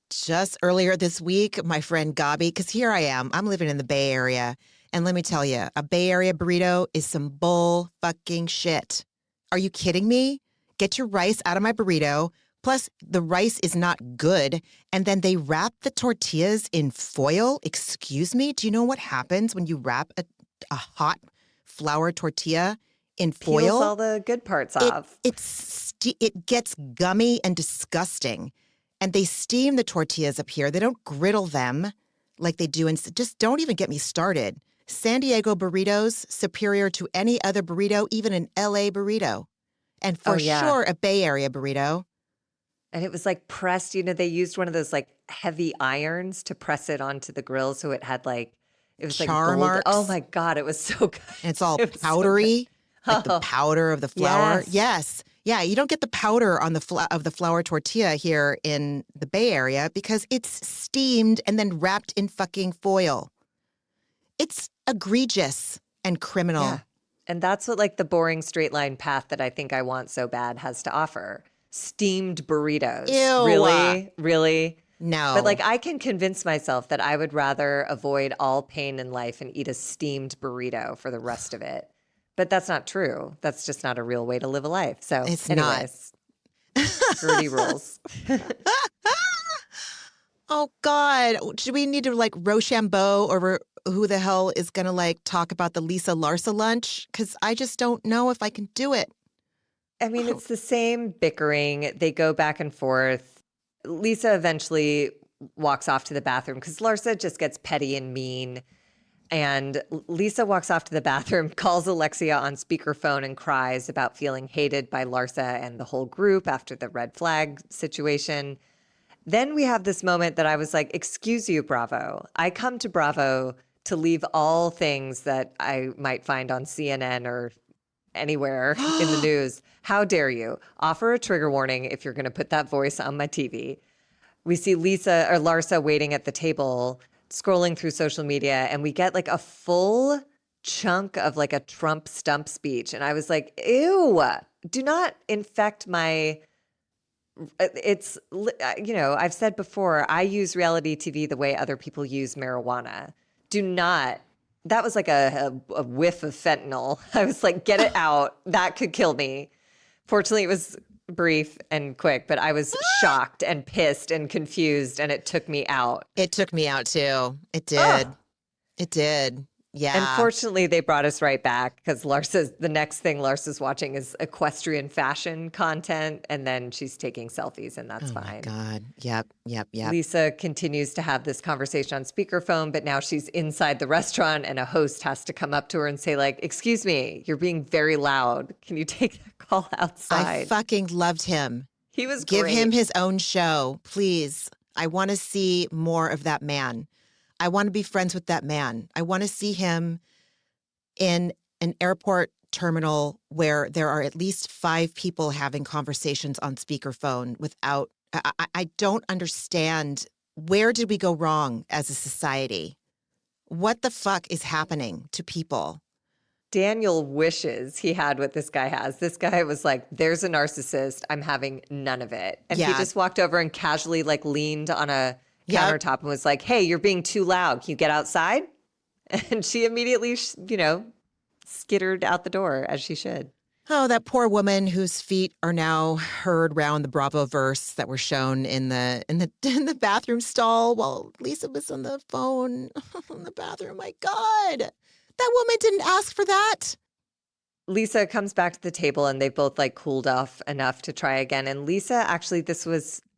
Just earlier this week, my friend Gabi, because here I am, I'm living in the Bay Area. And let me tell you, a Bay Area burrito is some bull fucking shit. Are you kidding me? Get your rice out of my burrito. Plus, the rice is not good. And then they wrap the tortillas in foil. Excuse me? Do you know what happens when you wrap a hot flour tortilla in foil? Peels all the good parts off. It gets gummy and disgusting. And they steam the tortillas up here. They don't griddle them like they do. And just don't even get me started. San Diego burritos, superior to any other burrito, even an LA burrito. And for sure, a Bay Area burrito. And it was like pressed, they used one of those like heavy irons to press it onto the grill. So it had like, it was like Char gold. marks. Oh my God, it was so good. And it's all It was so powdery, like the Oh. powder of the flour. Yes. Yes. Yeah, you don't get the powder on of the flour tortilla here in the Bay Area because it's steamed and then wrapped in fucking foil. It's egregious and criminal. Yeah. And that's what like the boring straight line path that I think I want so bad has to offer. Steamed burritos. Ew. Really? Really? No. But like I can convince myself that I would rather avoid all pain in life and eat a steamed burrito for the rest of it. But that's not true. That's just not a real way to live a life. So It's not. anyways, Gertie rules. Oh, God. Do we need to like Rochambeau or who the hell is going to like talk about the Lisa Larsa lunch? Because I just don't know if I can do it. I mean, it's the same bickering. They go back and forth. Lisa eventually walks off to the bathroom because Larsa just gets petty and mean. And Lisa walks off to the bathroom, calls Alexia on speakerphone and cries about feeling hated by Larsa and the whole group after the red flag situation. Then we have this moment that I was like, excuse you, Bravo. I come to Bravo to leave all things that I might find on CNN or anywhere in the news. How dare you offer a trigger warning if you're going to put that voice on my TV? We see Lisa or Larsa waiting at the table, scrolling through social media, and we get like a full chunk of like a Trump stump speech. And I was like, ew, do not infect my. I've said before, I use reality TV the way other people use marijuana. Do not. That was like a whiff of fentanyl. I was like, get it out. That could kill me. Fortunately, it was brief and quick, but I was shocked and pissed and confused, and it took me out. It took me out too. It did. It did. Yeah. And fortunately, they brought us right back because the next thing Larsa's watching is equestrian fashion content, and then she's taking selfies, and that's fine. Oh my God. Yep. Lisa continues to have this conversation on speakerphone, but now she's inside the restaurant, and a host has to come up to her and say, like, excuse me, you're being very loud. Can you take that call outside? I fucking loved him. He was Give great. him his own show, please. I want to see more of that man. I want to be friends with that man. I want to see him in an airport terminal where there are at least 5 people having conversations on speakerphone without. I don't understand. Where did we go wrong as a society? What the fuck is happening to people? Daniel wishes he had what this guy has. This guy was like, there's a narcissist. I'm having none of it. And he just walked over and casually like leaned on a countertop and was like, hey, you're being too loud. Can you get outside? And she immediately, skittered out the door as she should. Oh, that poor woman whose feet are now heard round the Bravo verse that were shown in the bathroom stall while Lisa was on the phone in the bathroom. My God, that woman didn't ask for that. Lisa comes back to the table and they've both like cooled off enough to try again. And Lisa, actually,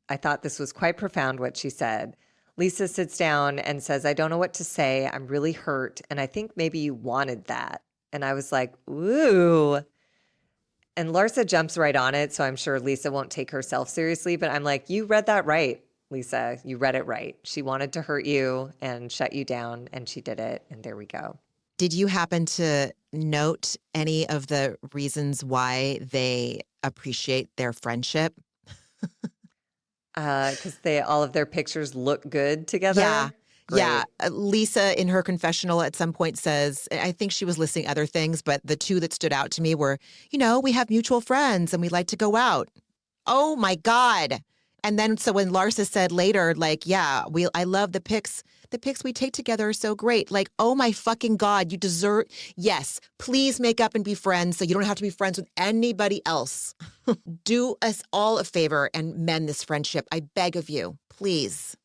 I thought this was quite profound what she said. Lisa sits down and says, I don't know what to say. I'm really hurt. And I think maybe you wanted that. And I was like, ooh. And Larsa jumps right on it. So I'm sure Lisa won't take herself seriously. But I'm like, you read that right, Lisa. You read it right. She wanted to hurt you and shut you down. And she did it. And there we go. Did you happen to note any of the reasons why they appreciate their friendship? Because all of their pictures look good together. Yeah. Great. Yeah. Lisa, in her confessional at some point says, I think she was listing other things, but the 2 that stood out to me were, we have mutual friends and we like to go out. Oh my God. And then so when Larsa said later, like, I love the pics we take together are so great. Like, oh my fucking God, you deserve, yes, please make up and be friends so you don't have to be friends with anybody else. Do us all a favor and mend this friendship. I beg of you, please.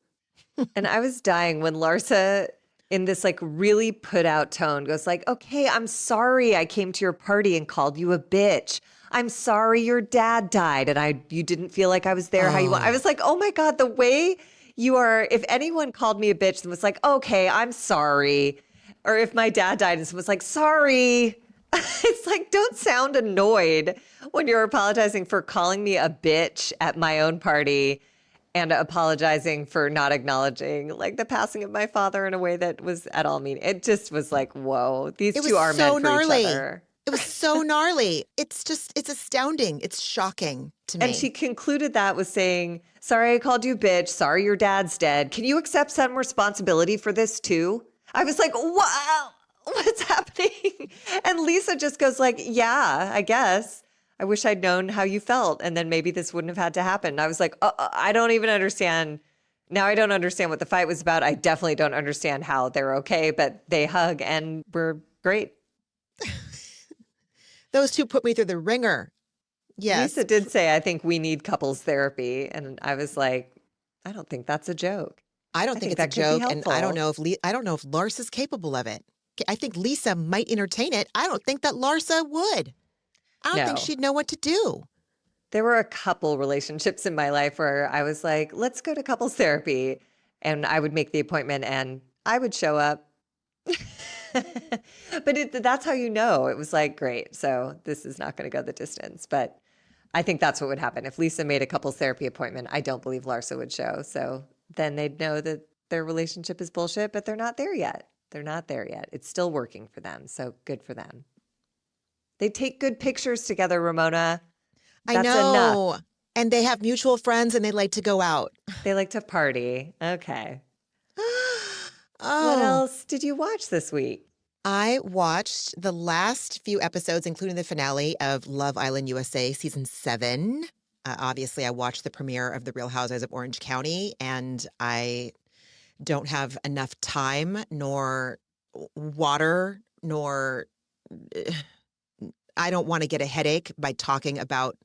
And I was dying when Larsa, in this like really put out tone, goes like, okay, I'm sorry I came to your party and called you a bitch. I'm sorry your dad died and you didn't feel like I was there how you want. I was like, oh my God, the way you are, if anyone called me a bitch and was like, okay, I'm sorry. Or if my dad died and was like, sorry. It's like, don't sound annoyed when you're apologizing for calling me a bitch at my own party and apologizing for not acknowledging like the passing of my father in a way that was at all mean. It just was like, whoa, these two are so meant for gnarly. each other. It was so gnarly. It's astounding. It's shocking to me. And she concluded that with saying, sorry I called you a bitch. Sorry your dad's dead. Can you accept some responsibility for this too? I was like, wow, what's happening? And Lisa just goes like, yeah, I guess. I wish I'd known how you felt. And then maybe this wouldn't have had to happen. And I was like, I don't even understand. Now I don't understand what the fight was about. I definitely don't understand how they're okay, but they hug and we're great. Those 2 put me through the ringer. Yes. Lisa did say, I think we need couples therapy. And I was like, I don't think that's a joke. I don't think it's a that could be joke. And I don't helpful. know if Larsa's capable of it. I think Lisa might entertain it. I don't think that Larsa would. I don't think No. she'd know what to do. There were a couple relationships in my life where I was like, let's go to couples therapy. And I would make the appointment and I would show up. But that's how you know. It was like, great. So this is not going to go the distance. But I think that's what would happen. If Lisa made a couples therapy appointment, I don't believe Larsa would show. So then they'd know that their relationship is bullshit, but they're not there yet. They're not there yet. It's still working for them. So good for them. They take good pictures together, Ramona. That's I know. enough. And they have mutual friends and they like to go out. They like to Oh. party. Okay. What else did you watch this week? I watched the last few episodes, including the finale of Love Island USA season 7. Obviously, I watched the premiere of The Real Housewives of Orange County, and I don't have enough time, nor water, nor I don't want to get a headache by talking about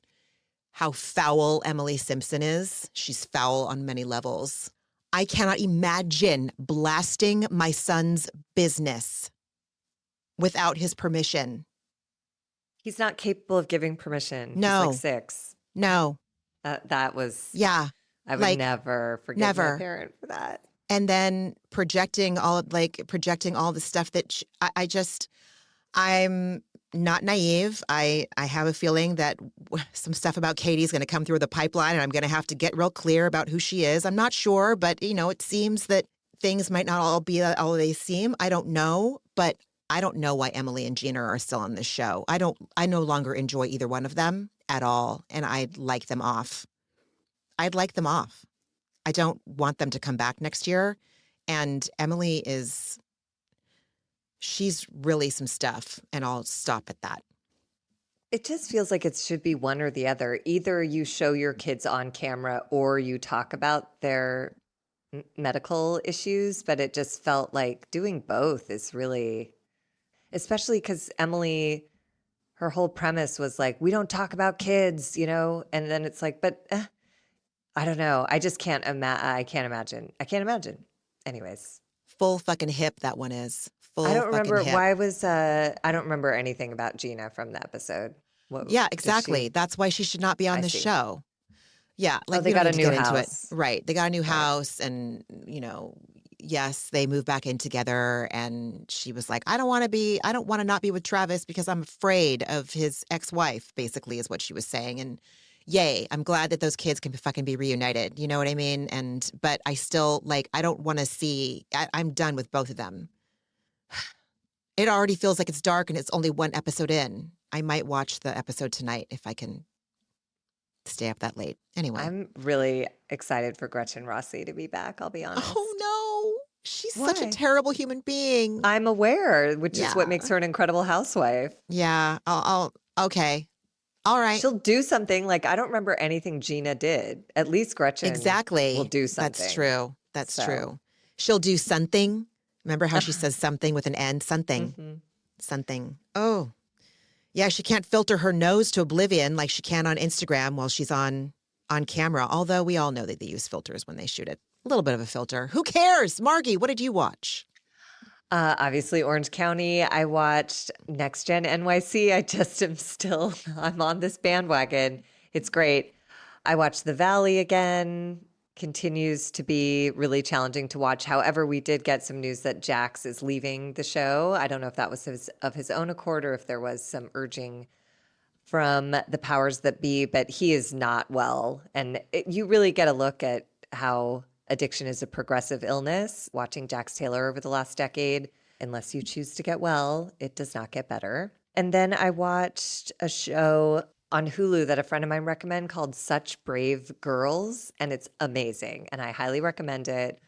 how foul Emily Simpson is. She's foul on many levels. I cannot imagine blasting my son's business without his permission. He's not capable of giving permission. No. He's like 6. No. That was, Yeah. I would like, never forgive never. my parent for that. And then projecting all the stuff that I'm not naive. I have a feeling that some stuff about Katie's going to come through the pipeline, and I'm going to have to get real clear about who she is. I'm not sure, but it seems that things might not all be all they seem. I don't know, but I don't know why Emily and Gina are still on this show. I no longer enjoy either one of them at all, and I'd like them off. I don't want them to come back next year. And Emily she's really some stuff, and I'll stop at that. It just feels like it should be one or the other. Either you show your kids on camera or you talk about their medical issues, but it just felt like doing both is really, especially because Emily, her whole premise was like, we don't talk about kids, and then it's like, but I don't know. I just can't imagine. I can't imagine. Anyways. Full fucking hip that one is. Full I don't fucking remember hip. I don't remember anything about Gina from the episode. Yeah, exactly. That's why she should not be on the show. Yeah, like they we don't got a need to new get into house. it. Right. They got a new house, and yes, they moved back in together, and she was like, I don't want to not be with Travis because I'm afraid of his ex-wife, basically is what she was saying. And yay, I'm glad that those kids can fucking be reunited. You know what I mean? But I still I don't want to see, I'm done with both of them. It already feels like it's dark and it's only one episode in. I might watch the episode tonight if I can stay up that late. Anyway. I'm really excited for Gretchen Rossi to be back, I'll be honest. Oh no. She's Why? such a terrible human being. I'm aware, which is what makes her an incredible housewife. Yeah. I'll okay. All right. She'll do something. I don't remember anything Gina did. At least Gretchen will do something. That's true. That's true. She'll do something. Remember how she says something with an N? Something. Mm-hmm. Something. Oh. Yeah, she can't filter her nose to oblivion like she can on Instagram while she's on camera, although we all know that they use filters when they shoot it. A little bit of a filter. Who cares? Margie, what did you watch? Obviously, Orange County. I watched Next Gen NYC. I'm on this bandwagon. It's great. I watched The Valley again. Continues to be really challenging to watch. However, we did get some news that Jax is leaving the show. I don't know if that was of his own accord or if there was some urging from the powers that be, but he is not well. And you really get a look at how addiction is a progressive illness. Watching Jax Taylor over the last decade, unless you choose to get well, it does not get better. And then I watched a show on Hulu that a friend of mine recommended called Such Brave Girls, and it's amazing, and I highly recommend it.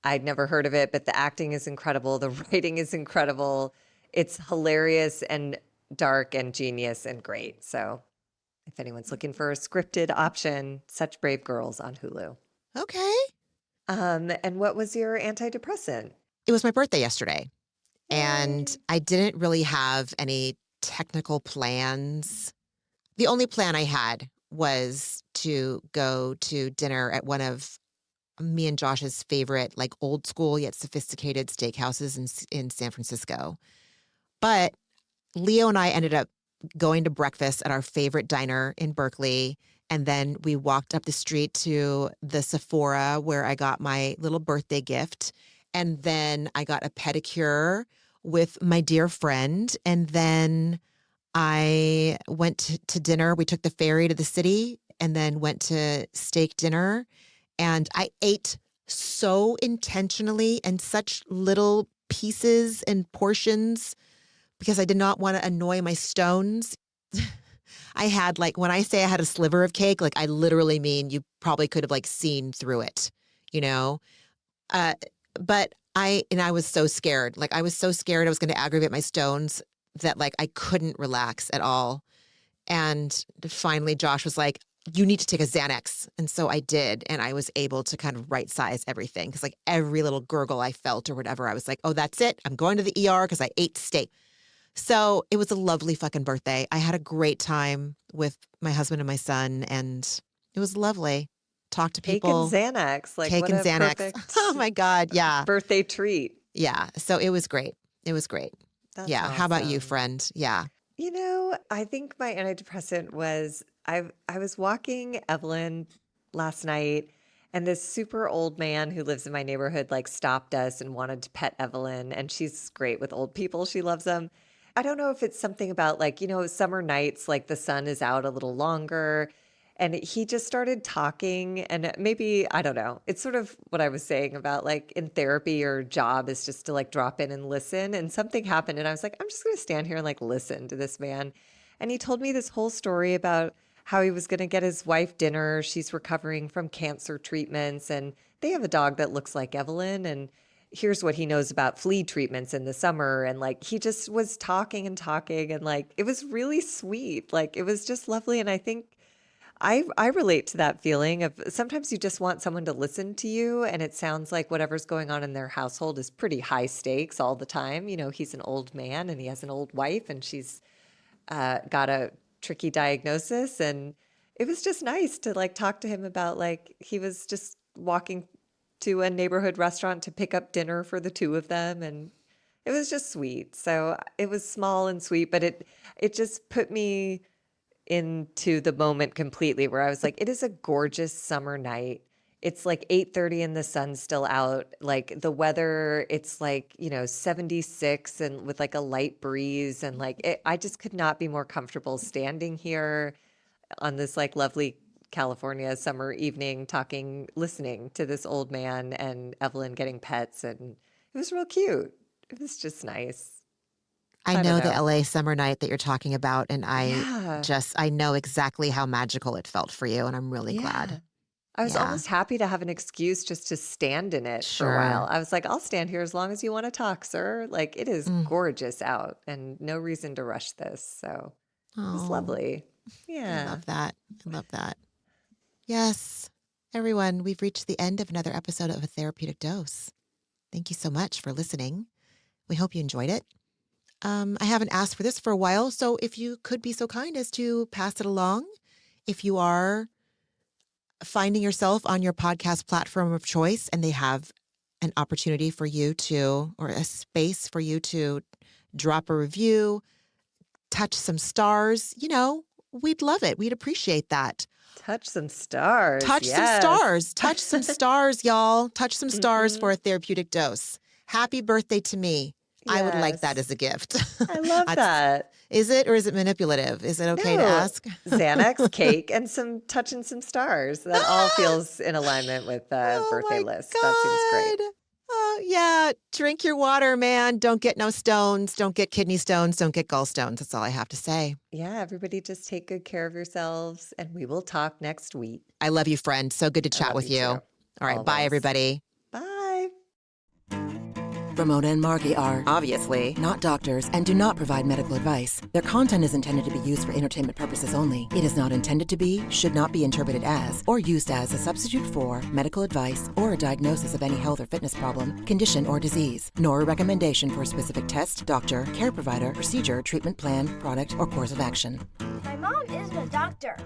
I'd never heard of it, but the acting is incredible. The writing is incredible. It's hilarious and dark and genius and great. So if anyone's looking for a scripted option, Such Brave Girls on Hulu. Okay. And what was your antidepressant? It was my birthday yesterday, and I didn't really have any technical plans. The only plan I had was to go to dinner at one of me and Josh's favorite, old school yet sophisticated steakhouses in San Francisco. But Leo and I ended up going to breakfast at our favorite diner in Berkeley. And then we walked up the street to the Sephora where I got my little birthday gift. And then I got a pedicure with my dear friend. And then I went to dinner. We took the ferry to the city and then went to steak dinner. And I ate so intentionally and such little pieces and portions because I did not want to annoy my stones. I had when I say I had a sliver of cake, I literally mean you probably could have seen through it, But I was so scared. Like I was so scared I was going to aggravate my stones that like I couldn't relax at all. And finally Josh was like, you need to take a Xanax. And so I did. And I was able to kind of right size everything. Because like every little gurgle I felt or whatever, I was like, oh, that's it. I'm going to the ER because I ate steak. So it was a lovely fucking birthday. I had a great time with my husband and my son. And it was lovely. Talk to people. Cake and Xanax. Like, Cake what and a Xanax. perfect Oh my God. Yeah. birthday treat. Yeah. So it was great. It was great. That's Yeah. How about you, awesome. friend? Yeah. You know, I think my antidepressant was I was walking Evelyn last night, and this super old man who lives in my neighborhood like stopped us and wanted to pet Evelyn, and she's great with old people. She loves them. I don't know if it's something about like, summer nights, like the sun is out a little longer. And he just started talking, and maybe, I don't know. It's sort of what I was saying about like in therapy, your job is just to like drop in and listen. And something happened, and I was like, I'm just going to stand here and like listen to this man. And he told me this whole story about how he was going to get his wife dinner. She's recovering from cancer treatments, and they have a dog that looks like Evelyn. And here's what he knows about flea treatments in the summer. And like he just was talking and talking, and like it was really sweet. Like it was just lovely. And I think I relate to that feeling of sometimes you just want someone to listen to you, and it sounds like whatever's going on in their household is pretty high stakes all the time. He's an old man and he has an old wife, and she's got a tricky diagnosis. And it was just nice to like talk to him about like he was just walking to a neighborhood restaurant to pick up dinner for the two of them, and it was just sweet. So it was small and sweet, but it just put me into the moment completely, where I was like, it is a gorgeous summer night. It's like 8:30 and the sun's still out. Like the weather, it's like, 76 and with like a light breeze. And like, I just could not be more comfortable standing here on this like lovely California summer evening, listening to this old man and Evelyn getting pets. And it was real cute. It was just nice. I know don't the know. LA summer night that you're talking about, and Yeah. I know exactly how magical it felt for you, and I'm really glad. I was Yeah. almost happy to have an excuse just to stand in it for a Sure. while. I was like, I'll stand here as long as you want to talk, sir. Like, it is Mm. gorgeous out and no reason to rush this. So it was Oh, lovely. I Yeah. love that. I love that. Yes. Everyone, we've reached the end of another episode of A Therapeutic Dose. Thank you so much for listening. We hope you enjoyed it. I haven't asked for this for a while, so if you could be so kind as to pass it along. If you are finding yourself on your podcast platform of choice and they have an opportunity for you to, or a space for you to drop a review, touch some stars, we'd love it. We'd appreciate that. Touch some stars. Touch some Yes. stars. Touch some stars, y'all. Touch some stars for Mhm. a therapeutic dose. Happy birthday to me. I would like that Yes. as a gift. I love that. Is it, or is it manipulative? Is it okay to No. ask? Xanax, cake, and touching some stars. That all feels in alignment with the Oh birthday my list. That seems great. God. Oh, yeah. Drink your water, man. Don't get no stones. Don't get kidney stones. Don't get gallstones. That's all I have to say. Yeah, everybody just take good care of yourselves, and we will talk next week. I love you, friend. So good to I chat love with you you. too. All right. Bye, Always. everybody. Bye. Ramona and Margie are obviously not doctors and do not provide medical advice. Their content is intended to be used for entertainment purposes only. It is not intended to be, should not be interpreted as, or used as a substitute for medical advice or a diagnosis of any health or fitness problem, condition, or disease, nor a recommendation for a specific test, doctor, care provider, procedure, treatment plan, product, or course of action. My mom isn't a doctor.